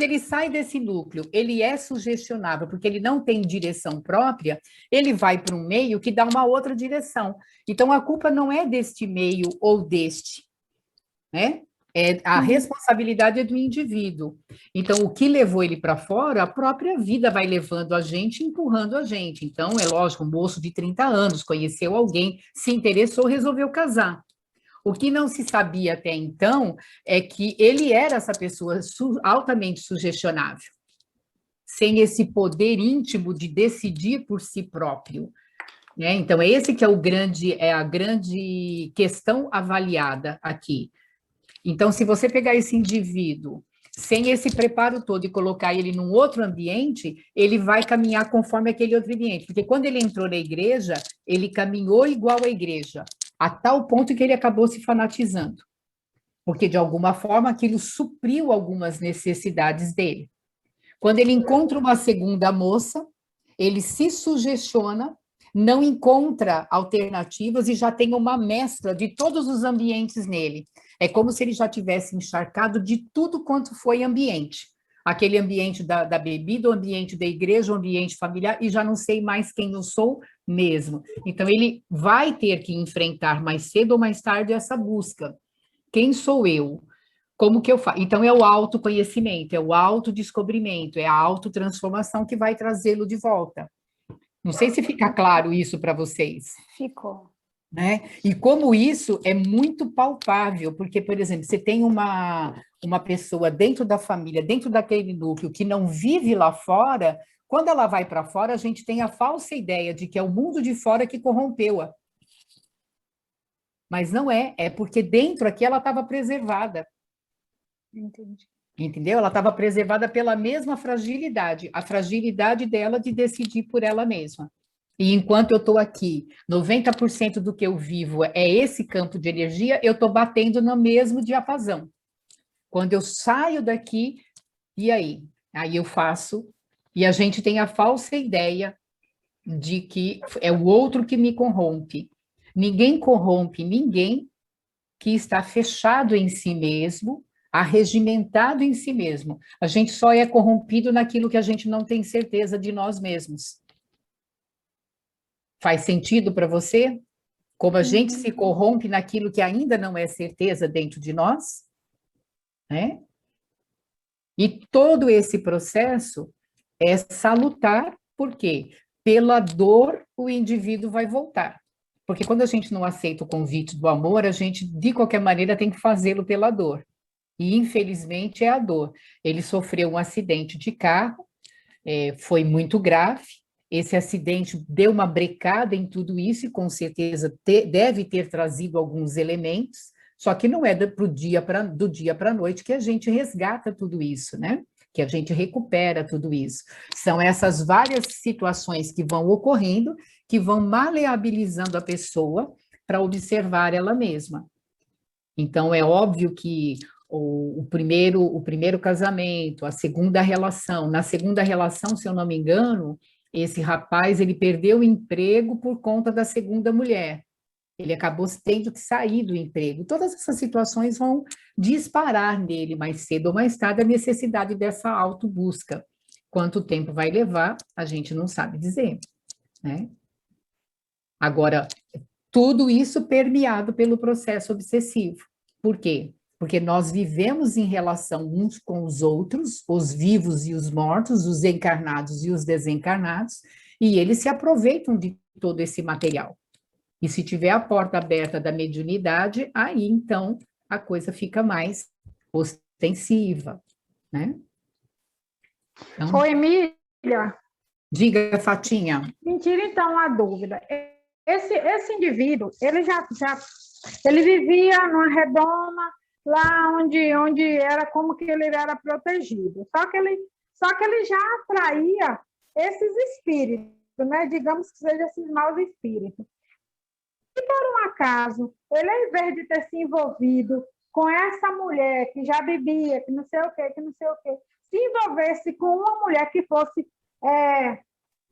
ele sai desse núcleo, ele é sugestionável, porque ele não tem direção própria, ele vai para um meio que dá uma outra direção. Então, a culpa não é deste meio ou deste, né? A responsabilidade é do indivíduo. Então, o que levou ele para fora, a própria vida vai levando a gente, empurrando a gente. Então, é lógico, um moço de 30 anos, conheceu alguém, se interessou, resolveu casar. O que não se sabia até então é que ele era essa pessoa altamente sugestionável, sem esse poder íntimo de decidir por si próprio, né? Então, esse que é a grande questão avaliada aqui. Então, se você pegar esse indivíduo sem esse preparo todo e colocar ele num outro ambiente, ele vai caminhar conforme aquele outro ambiente. Porque quando ele entrou na igreja, ele caminhou igual à igreja, a tal ponto que ele acabou se fanatizando. Porque, de alguma forma, aquilo supriu algumas necessidades dele. Quando ele encontra uma segunda moça, ele se sugestiona, não encontra alternativas e já tem uma mescla de todos os ambientes nele. É como se ele já tivesse encharcado de tudo quanto foi ambiente. Aquele ambiente da bebida, o ambiente da igreja, o ambiente familiar, e já não sei mais quem eu sou mesmo. Então, ele vai ter que enfrentar mais cedo ou mais tarde essa busca. Quem sou eu? Como que eu faço? Então, é o autoconhecimento, é o autodescobrimento, é a autotransformação que vai trazê-lo de volta. Não sei se fica claro isso para vocês. Ficou. Né? E como isso é muito palpável, porque, por exemplo, você tem uma pessoa dentro da família, dentro daquele núcleo, que não vive lá fora, quando ela vai para fora, a gente tem a falsa ideia de que é o mundo de fora que corrompeu-a. Mas não é porque dentro aqui ela estava preservada. Entendi. Entendeu? Ela estava preservada pela mesma fragilidade, a fragilidade dela de decidir por ela mesma. E enquanto eu estou aqui, 90% do que eu vivo é esse campo de energia, eu estou batendo no mesmo diapasão. Quando eu saio daqui, e aí? Aí eu faço, e a gente tem a falsa ideia de que é o outro que me corrompe. Ninguém corrompe ninguém que está fechado em si mesmo, arregimentado em si mesmo. A gente só é corrompido naquilo que a gente não tem certeza de nós mesmos. Faz sentido para você? Como a gente se corrompe naquilo que ainda não é certeza dentro de nós? Né? E todo esse processo é salutar, por quê? Pela dor, o indivíduo vai voltar. Porque quando a gente não aceita o convite do amor, a gente, de qualquer maneira, tem que fazê-lo pela dor. E, infelizmente, é a dor. Ele sofreu um acidente de carro, foi muito grave. Esse acidente deu uma brecada em tudo isso e, com certeza, deve ter trazido alguns elementos, só que não é do dia para a noite que a gente resgata tudo isso, né? Que a gente recupera tudo isso. São essas várias situações que vão ocorrendo, que vão maleabilizando a pessoa para observar ela mesma. Então, é óbvio que o primeiro casamento, a segunda relação, na segunda relação, se eu não me engano, esse rapaz, ele perdeu o emprego por conta da segunda mulher. Ele acabou tendo que sair do emprego. Todas essas situações vão disparar nele mais cedo ou mais tarde a necessidade dessa autobusca. Quanto tempo vai levar, a gente não sabe dizer. né? Agora, tudo isso permeado pelo processo obsessivo. Por quê? Porque nós vivemos em relação uns com os outros, os vivos e os mortos, os encarnados e os desencarnados, e eles se aproveitam de todo esse material. E se tiver a porta aberta da mediunidade, aí então a coisa fica mais ostensiva, né? Então, Ô, Emília, diga, Fatinha. me tira então a dúvida. Esse indivíduo, ele vivia numa redoma, lá onde era como que ele era protegido. Só que ele já atraía esses espíritos, né? Digamos que sejam esses maus espíritos. E por um acaso, ele, ao invés de ter se envolvido com essa mulher que já bebia, que não sei o quê, se envolvesse com uma mulher que fosse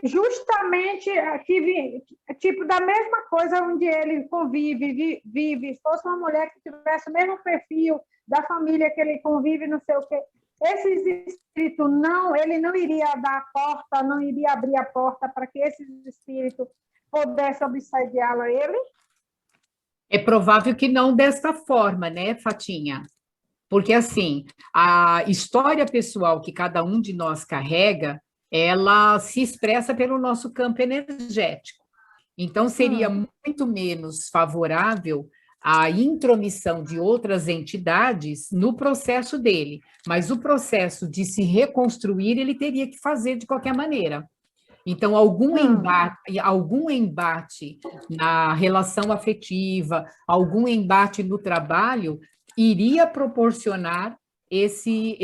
justamente tipo da mesma coisa onde ele convive, vive, fosse uma mulher que tivesse o mesmo perfil da família que ele convive, não sei o quê. Esses espíritos ele não iria dar a porta, não iria abrir a porta para que esses espíritos pudessem obsediá-lo a ele? É provável que não desta forma, né, Fatinha? Porque, assim, a história pessoal que cada um de nós carrega, ela se expressa pelo nosso campo energético. Então, seria muito menos favorável a intromissão de outras entidades no processo dele, mas o processo de se reconstruir ele teria que fazer de qualquer maneira. Então, algum embate na relação afetiva, algum embate no trabalho, iria proporcionar esse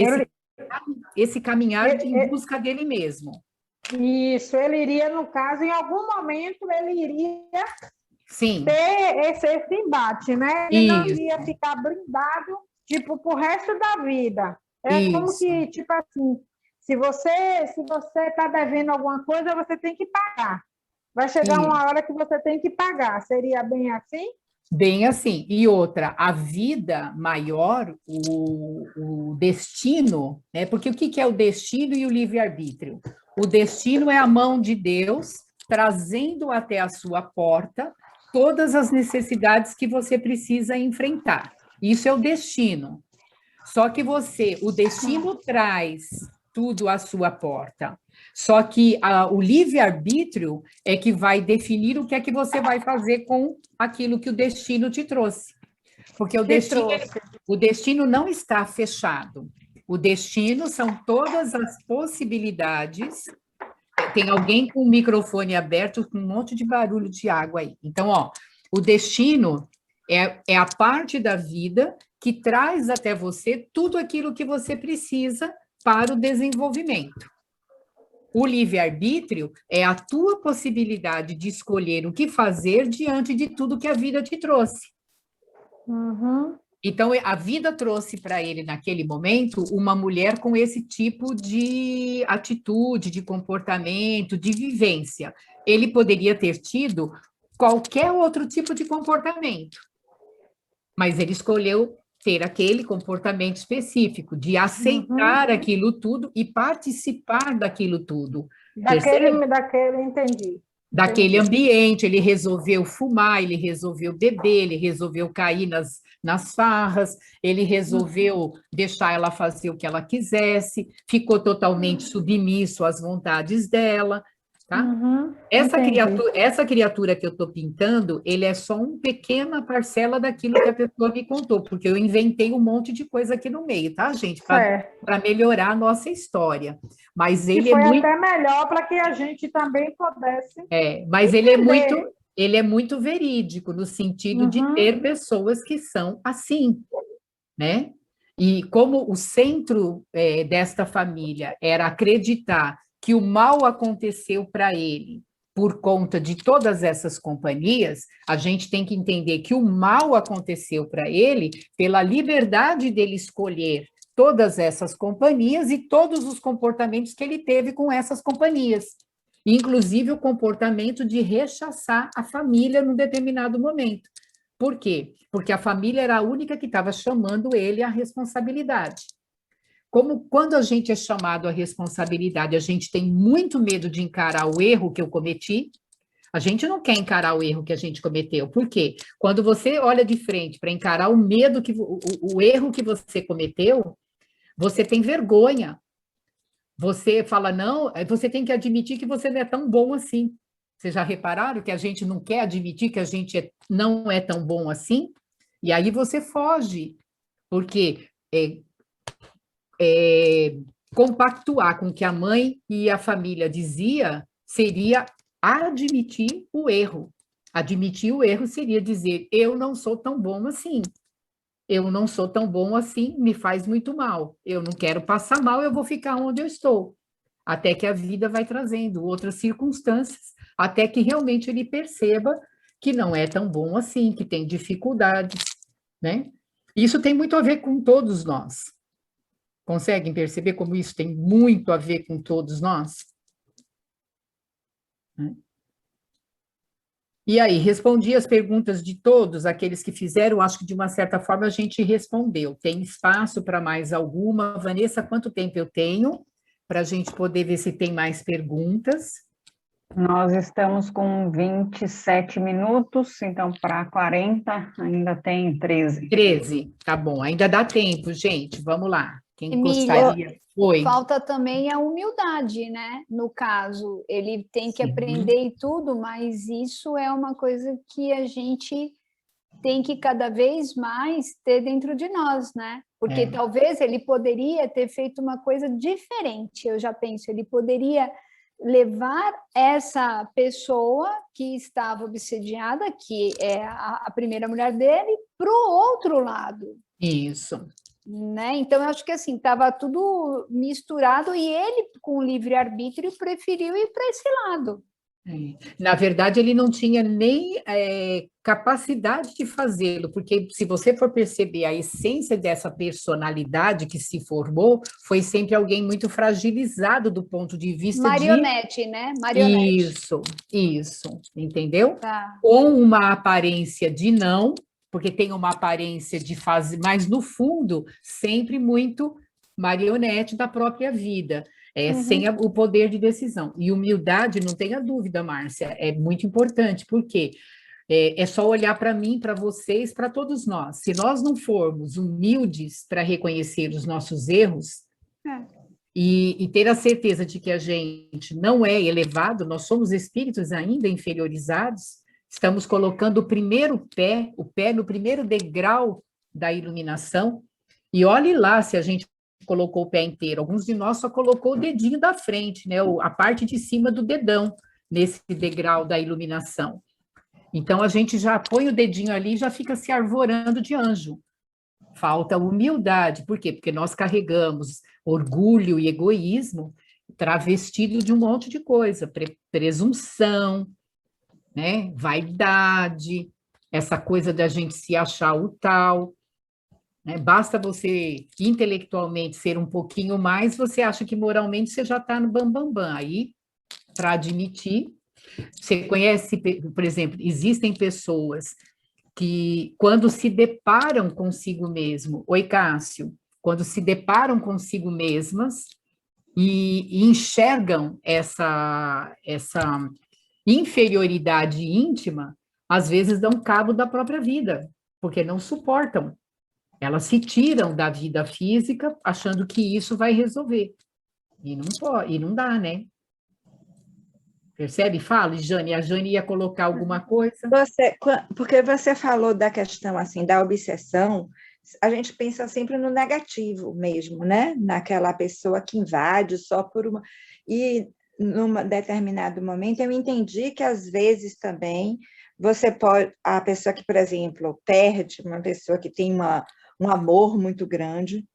caminhar em busca dele mesmo. Isso, ele iria, no caso, em algum momento, ele iria Sim. ter esse embate, né? Ele não iria ficar blindado, tipo, pro resto da vida. Como que, tipo assim, se você está devendo alguma coisa, você tem que pagar. Vai chegar uma hora que você tem que pagar. Seria bem assim? Bem assim. E outra, a vida maior, o destino, né? Porque o que é o destino e o livre-arbítrio? O destino é a mão de Deus trazendo até a sua porta todas as necessidades que você precisa enfrentar. Isso é o destino. Só que o destino traz tudo à sua porta. Só que o livre-arbítrio é que vai definir o que é que você vai fazer com aquilo que o destino te trouxe. Porque o destino não está fechado. O destino são todas as possibilidades. Tem alguém com o microfone aberto com um monte de barulho de água aí. Então, o destino é a parte da vida que traz até você tudo aquilo que você precisa para o desenvolvimento. O livre-arbítrio é a tua possibilidade de escolher o que fazer diante de tudo que a vida te trouxe. Então, a vida trouxe para ele, naquele momento, uma mulher com esse tipo de atitude, de comportamento, de vivência. Ele poderia ter tido qualquer outro tipo de comportamento, mas ele escolheu ter aquele comportamento específico, de aceitar aquilo tudo e participar daquilo tudo. Entendi. Daquele ambiente, ele resolveu fumar, ele resolveu beber, ele resolveu cair nas farras, ele resolveu deixar ela fazer o que ela quisesse, ficou totalmente submisso às vontades dela, tá? Essa criatura que eu estou pintando, ele é só uma pequena parcela daquilo que a pessoa me contou, porque eu inventei um monte de coisa aqui no meio, tá, gente? Para melhorar a nossa história. Mas ele foi até melhor para que a gente também pudesse. Mas ele é muito verídico, no sentido de ter pessoas que são assim, né? E como o centro desta família era acreditar que o mal aconteceu para ele por conta de todas essas companhias, a gente tem que entender que o mal aconteceu para ele pela liberdade dele escolher todas essas companhias e todos os comportamentos que ele teve com essas companhias, inclusive o comportamento de rechaçar a família num determinado momento. Por quê? Porque a família era a única que estava chamando ele à responsabilidade. Como quando a gente é chamado à responsabilidade, a gente tem muito medo de encarar o erro que eu cometi, A gente não quer encarar o erro que a gente cometeu. Por quê? Quando você olha de frente para encarar o medo, o erro que você cometeu, você tem vergonha. Você fala, não, você tem que admitir que você não é tão bom assim. Vocês já repararam que a gente não quer admitir que a gente não é tão bom assim? E aí você foge, porque compactuar com o que a mãe e a família dizia seria admitir o erro. Admitir o erro seria dizer, eu não sou tão bom assim. Eu não sou tão bom assim, me faz muito mal. Eu não quero passar mal, eu vou ficar onde eu estou. Até que a vida vai trazendo outras circunstâncias, até que realmente ele perceba que não é tão bom assim, que tem dificuldades, né? Isso tem muito a ver com todos nós. Conseguem perceber como isso tem muito a ver com todos nós? E aí, respondi as perguntas de todos, aqueles que fizeram, acho que de uma certa forma a gente respondeu. Tem espaço para mais alguma? Vanessa, quanto tempo eu tenho? Para a gente poder ver se tem mais perguntas. Nós estamos com 27 minutos, então para 40 ainda tem 13. 13, tá bom, ainda dá tempo, gente, vamos lá. Quem Emília, gostaria? Oi. Falta também a humildade, né? No caso, ele tem que aprender e tudo, mas isso é uma coisa que a gente tem que cada vez mais ter dentro de nós, né? Porque talvez ele poderia ter feito uma coisa diferente, eu já penso, ele poderia levar essa pessoa que estava obsediada, que é a primeira mulher dele, para o outro lado. Isso. Né? Então, eu acho que assim, estava tudo misturado e ele, com o livre-arbítrio, preferiu ir para esse lado. Na verdade, ele não tinha nem capacidade de fazê-lo, porque se você for perceber a essência dessa personalidade que se formou, foi sempre alguém muito fragilizado do ponto de vista marionete, né? Marionete. Isso, entendeu? Tá. Com uma aparência de não, porque tem uma aparência de fazer, mas no fundo, sempre muito marionete da própria vida. Sem o poder de decisão. E humildade, não tenha dúvida, Márcia, é muito importante, porque é só olhar para mim, para vocês, para todos nós. Se nós não formos humildes para reconhecer os nossos erros e ter a certeza de que a gente não é elevado, nós somos espíritos ainda inferiorizados, estamos colocando o pé no primeiro degrau da iluminação, e olhe lá se a gente colocou o pé inteiro. Alguns de nós só colocou o dedinho da frente, né? A parte de cima do dedão, nesse degrau da iluminação. Então, a gente já põe o dedinho ali e já fica se arvorando de anjo. Falta humildade. Por quê? Porque nós carregamos orgulho e egoísmo travestido de um monte de coisa. Presunção, né? Vaidade, essa coisa da gente se achar o tal. Basta você intelectualmente ser um pouquinho mais, você acha que moralmente você já está no bambambam. Aí, para admitir, você conhece, por exemplo, existem pessoas que, quando se deparam consigo mesmo, oi, Cássio, quando se deparam consigo mesmas e enxergam essa inferioridade íntima, às vezes dão cabo da própria vida, porque não suportam. Elas se tiram da vida física achando que isso vai resolver. E não pode, e não dá, né? Percebe? Fala, Jane. A Jane ia colocar alguma coisa? Porque você falou da questão assim, da obsessão, a gente pensa sempre no negativo mesmo, né? Naquela pessoa que invade só por uma... E num determinado momento eu entendi que às vezes também você pode... A pessoa que, por exemplo, perde, uma pessoa que tem um amor muito grande,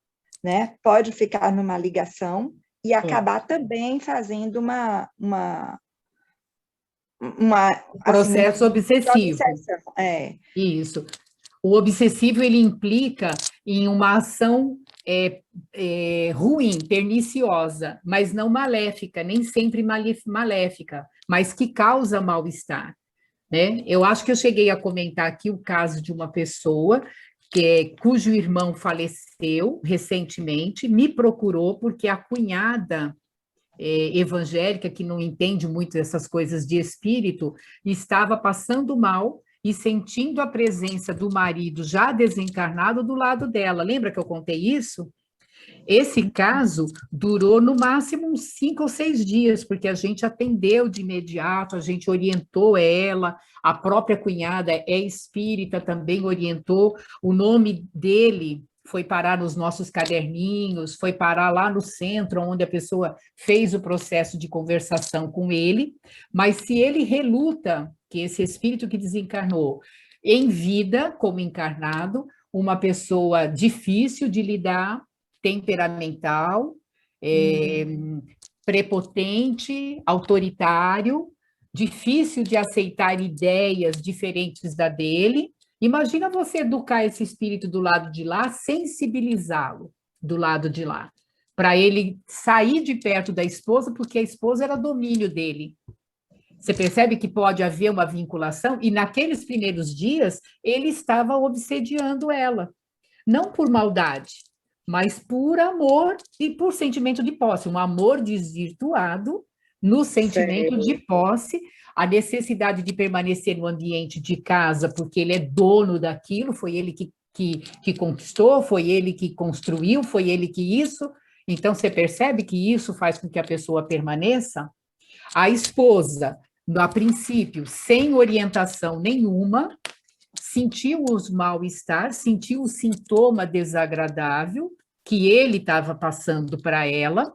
né? Pode ficar numa ligação e acabar também fazendo um processo obsessivo. Isso. O obsessivo, ele implica em uma ação ruim, perniciosa, mas não maléfica, nem sempre maléfica, mas que causa mal-estar, né? Eu acho que eu cheguei a comentar aqui o caso de uma pessoa cujo irmão faleceu recentemente, me procurou porque a cunhada evangélica, que não entende muito essas coisas de espírito, estava passando mal e sentindo a presença do marido já desencarnado do lado dela. Lembra que eu contei isso? Esse caso durou no máximo uns 5 ou 6 dias, porque a gente atendeu de imediato, a gente orientou ela, a própria cunhada é espírita, também orientou, o nome dele foi parar nos nossos caderninhos, foi parar lá no centro, onde a pessoa fez o processo de conversação com ele, mas se ele reluta, que esse espírito que desencarnou, em vida, como encarnado, uma pessoa difícil de lidar, temperamental, prepotente, autoritário, difícil de aceitar ideias diferentes da dele. Imagina você educar esse espírito do lado de lá, sensibilizá-lo do lado de lá, para ele sair de perto da esposa, porque a esposa era domínio dele. Você percebe que pode haver uma vinculação, e naqueles primeiros dias ele estava obsediando ela, não por maldade, mas por amor e por sentimento de posse, um amor desvirtuado no sentimento de posse, a necessidade de permanecer no ambiente de casa, porque ele é dono daquilo, foi ele que conquistou, foi ele que construiu, foi ele que isso. Então, você percebe que isso faz com que a pessoa permaneça? A esposa, a princípio, sem orientação nenhuma, sentiu os mal-estar, sentiu o sintoma desagradável que ele estava passando para ela,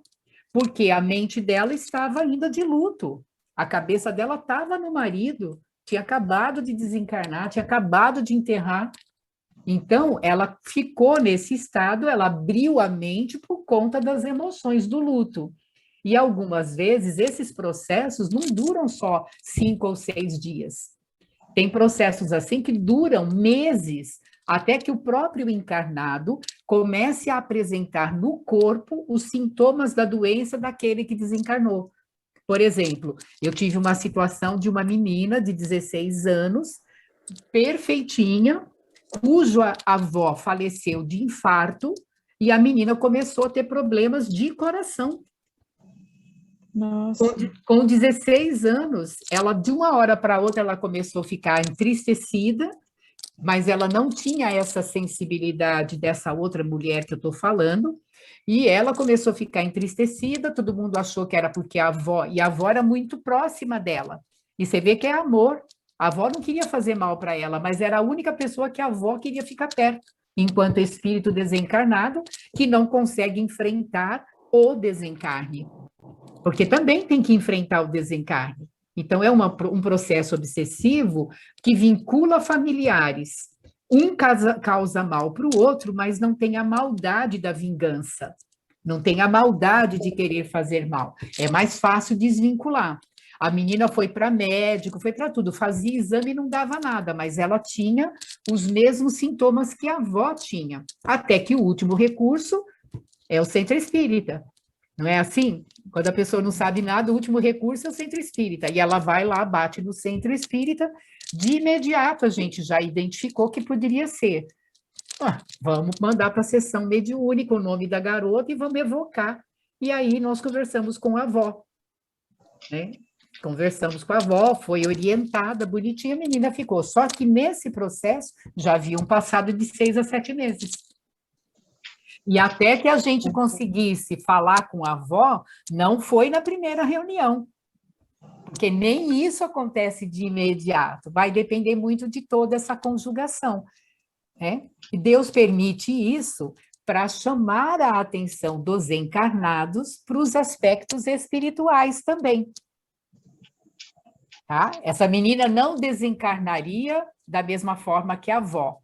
porque a mente dela estava ainda de luto. A cabeça dela estava no marido, tinha acabado de desencarnar, tinha acabado de enterrar. Então, ela ficou nesse estado, ela abriu a mente por conta das emoções do luto. E algumas vezes esses processos não duram só 5 ou 6 dias. Tem processos assim que duram meses, até que o próprio encarnado comece a apresentar no corpo os sintomas da doença daquele que desencarnou. Por exemplo, eu tive uma situação de uma menina de 16 anos, perfeitinha, cuja avó faleceu de infarto, e a menina começou a ter problemas de coração. Nossa. Com 16 anos, ela de uma hora para outra ela começou a ficar entristecida, mas ela não tinha essa sensibilidade dessa outra mulher que eu estou falando, e ela começou a ficar entristecida, todo mundo achou que era porque a avó, e a avó era muito próxima dela, e você vê que é amor, a avó não queria fazer mal para ela, mas era a única pessoa que a avó queria ficar perto, enquanto espírito desencarnado que não consegue enfrentar o desencarne, porque também tem que enfrentar o desencarne. Então, é um processo obsessivo que vincula familiares. Um causa mal para o outro, mas não tem a maldade da vingança, não tem a maldade de querer fazer mal. É mais fácil desvincular. A menina foi para médico, foi para tudo, fazia exame e não dava nada, mas ela tinha os mesmos sintomas que a avó tinha. Até que o último recurso é o centro espírita. Não é assim? Quando a pessoa não sabe nada, o último recurso é o centro espírita. E ela vai lá, bate no centro espírita, de imediato a gente já identificou que poderia ser. Vamos mandar para a sessão mediúnica o nome da garota e vamos evocar. E aí nós conversamos com a avó. Né? Conversamos com a avó, foi orientada, bonitinha, a menina ficou. Só que nesse processo já haviam passado de 6 a 7 meses. E até que a gente conseguisse falar com a avó, não foi na primeira reunião, porque nem isso acontece de imediato, vai depender muito de toda essa conjugação, né? E Deus permite isso para chamar a atenção dos encarnados para os aspectos espirituais também. Tá? Essa menina não desencarnaria da mesma forma que a avó.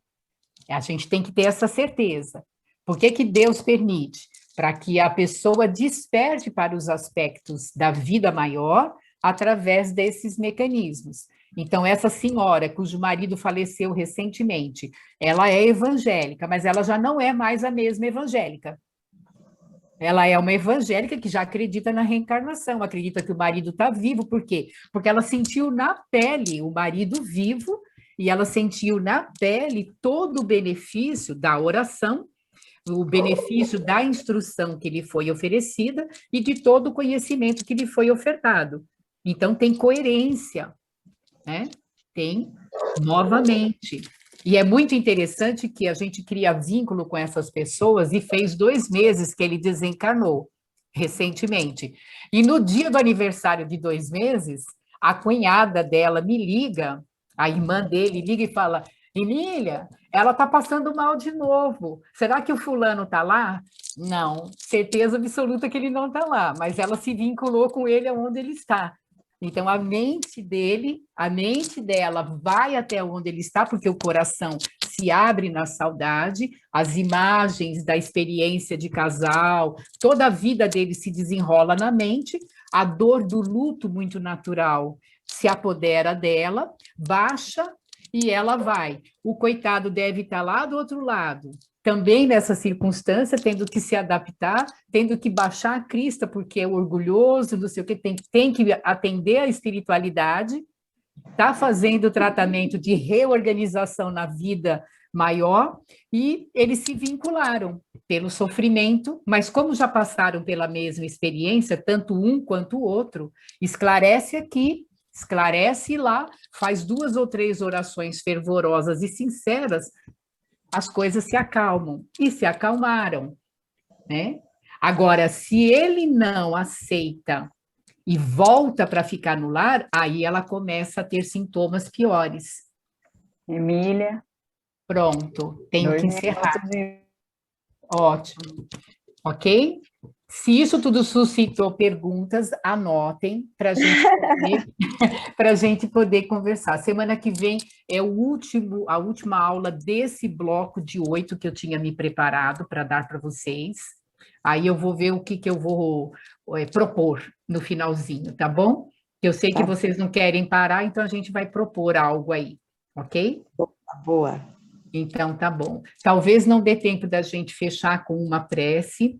A gente tem que ter essa certeza. Por que Deus permite? Para que a pessoa desperte para os aspectos da vida maior através desses mecanismos. Então, essa senhora, cujo marido faleceu recentemente, ela é evangélica, mas ela já não é mais a mesma evangélica. Ela é uma evangélica que já acredita na reencarnação, acredita que o marido está vivo. Por quê? Porque ela sentiu na pele o marido vivo e ela sentiu na pele todo o benefício da oração, o benefício da instrução que lhe foi oferecida e de todo o conhecimento que lhe foi ofertado. Então, tem coerência, né? Tem, novamente. E é muito interessante que a gente cria vínculo com essas pessoas, e fez 2 meses que ele desencarnou, recentemente. E no dia do aniversário de 2 meses, a cunhada dela me liga, a irmã dele liga e fala: Emília, ela está passando mal de novo. Será que o fulano está lá? Não, certeza absoluta que ele não está lá, mas ela se vinculou com ele aonde ele está. Então, a mente dela vai até onde ele está, porque o coração se abre na saudade, as imagens da experiência de casal, toda a vida dele se desenrola na mente, a dor do luto muito natural se apodera dela, baixa e ela vai. O coitado deve estar lá do outro lado, também nessa circunstância, tendo que se adaptar, tendo que baixar a crista, porque é orgulhoso, não sei o que, tem que atender a espiritualidade, está fazendo o tratamento de reorganização na vida maior, e eles se vincularam pelo sofrimento, mas como já passaram pela mesma experiência, tanto um quanto o outro, esclarece aqui, esclarece lá, faz 2 ou 3 orações fervorosas e sinceras, as coisas se acalmam, e se acalmaram, né? Agora, se ele não aceita e volta para ficar no lar, aí ela começa a ter sintomas piores. Emília. Pronto, tenho que encerrar. E... Ótimo. Ok? Se isso tudo suscitou perguntas, anotem para a gente poder conversar. Semana que vem é a última aula desse bloco de 8 que eu tinha me preparado para dar para vocês. Aí eu vou ver o que eu vou propor no finalzinho, tá bom? Eu sei que vocês não querem parar, então a gente vai propor algo aí, ok? Boa. Então, tá bom. Talvez não dê tempo da gente fechar com uma prece,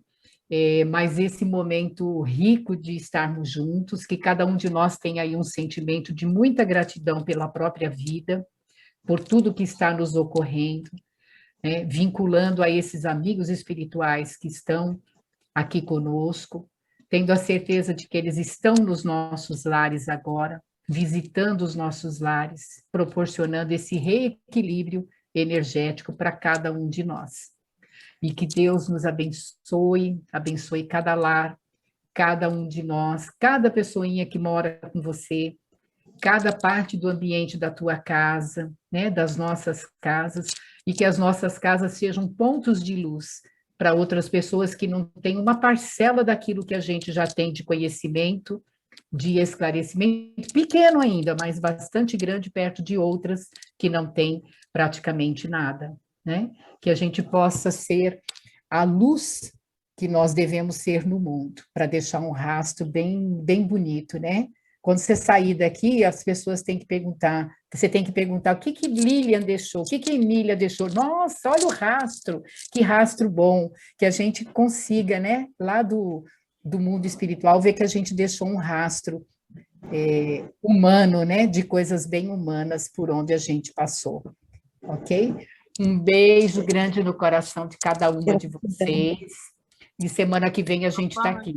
mas esse momento rico de estarmos juntos, que cada um de nós tenha aí um sentimento de muita gratidão pela própria vida, por tudo que está nos ocorrendo, né, vinculando a esses amigos espirituais que estão aqui conosco, tendo a certeza de que eles estão nos nossos lares agora, visitando os nossos lares, proporcionando esse reequilíbrio energético para cada um de nós. E que Deus nos abençoe, abençoe cada lar, cada um de nós, cada pessoinha que mora com você, cada parte do ambiente da tua casa, né, das nossas casas, e que as nossas casas sejam pontos de luz para outras pessoas que não têm uma parcela daquilo que a gente já tem de conhecimento, de esclarecimento, pequeno ainda, mas bastante grande perto de outras que não têm praticamente nada, né? Que a gente possa ser a luz que nós devemos ser no mundo, para deixar um rastro bem, bem bonito, né? Quando você sair daqui, as pessoas têm que perguntar, você tem que perguntar o que Lilian deixou, o que Emília deixou. Nossa, olha o rastro, que rastro bom, que a gente consiga, né, lá do mundo espiritual, ver que a gente deixou um rastro humano, né, de coisas bem humanas por onde a gente passou, ok? Um beijo grande no coração de cada uma de vocês, e semana que vem a gente está aqui.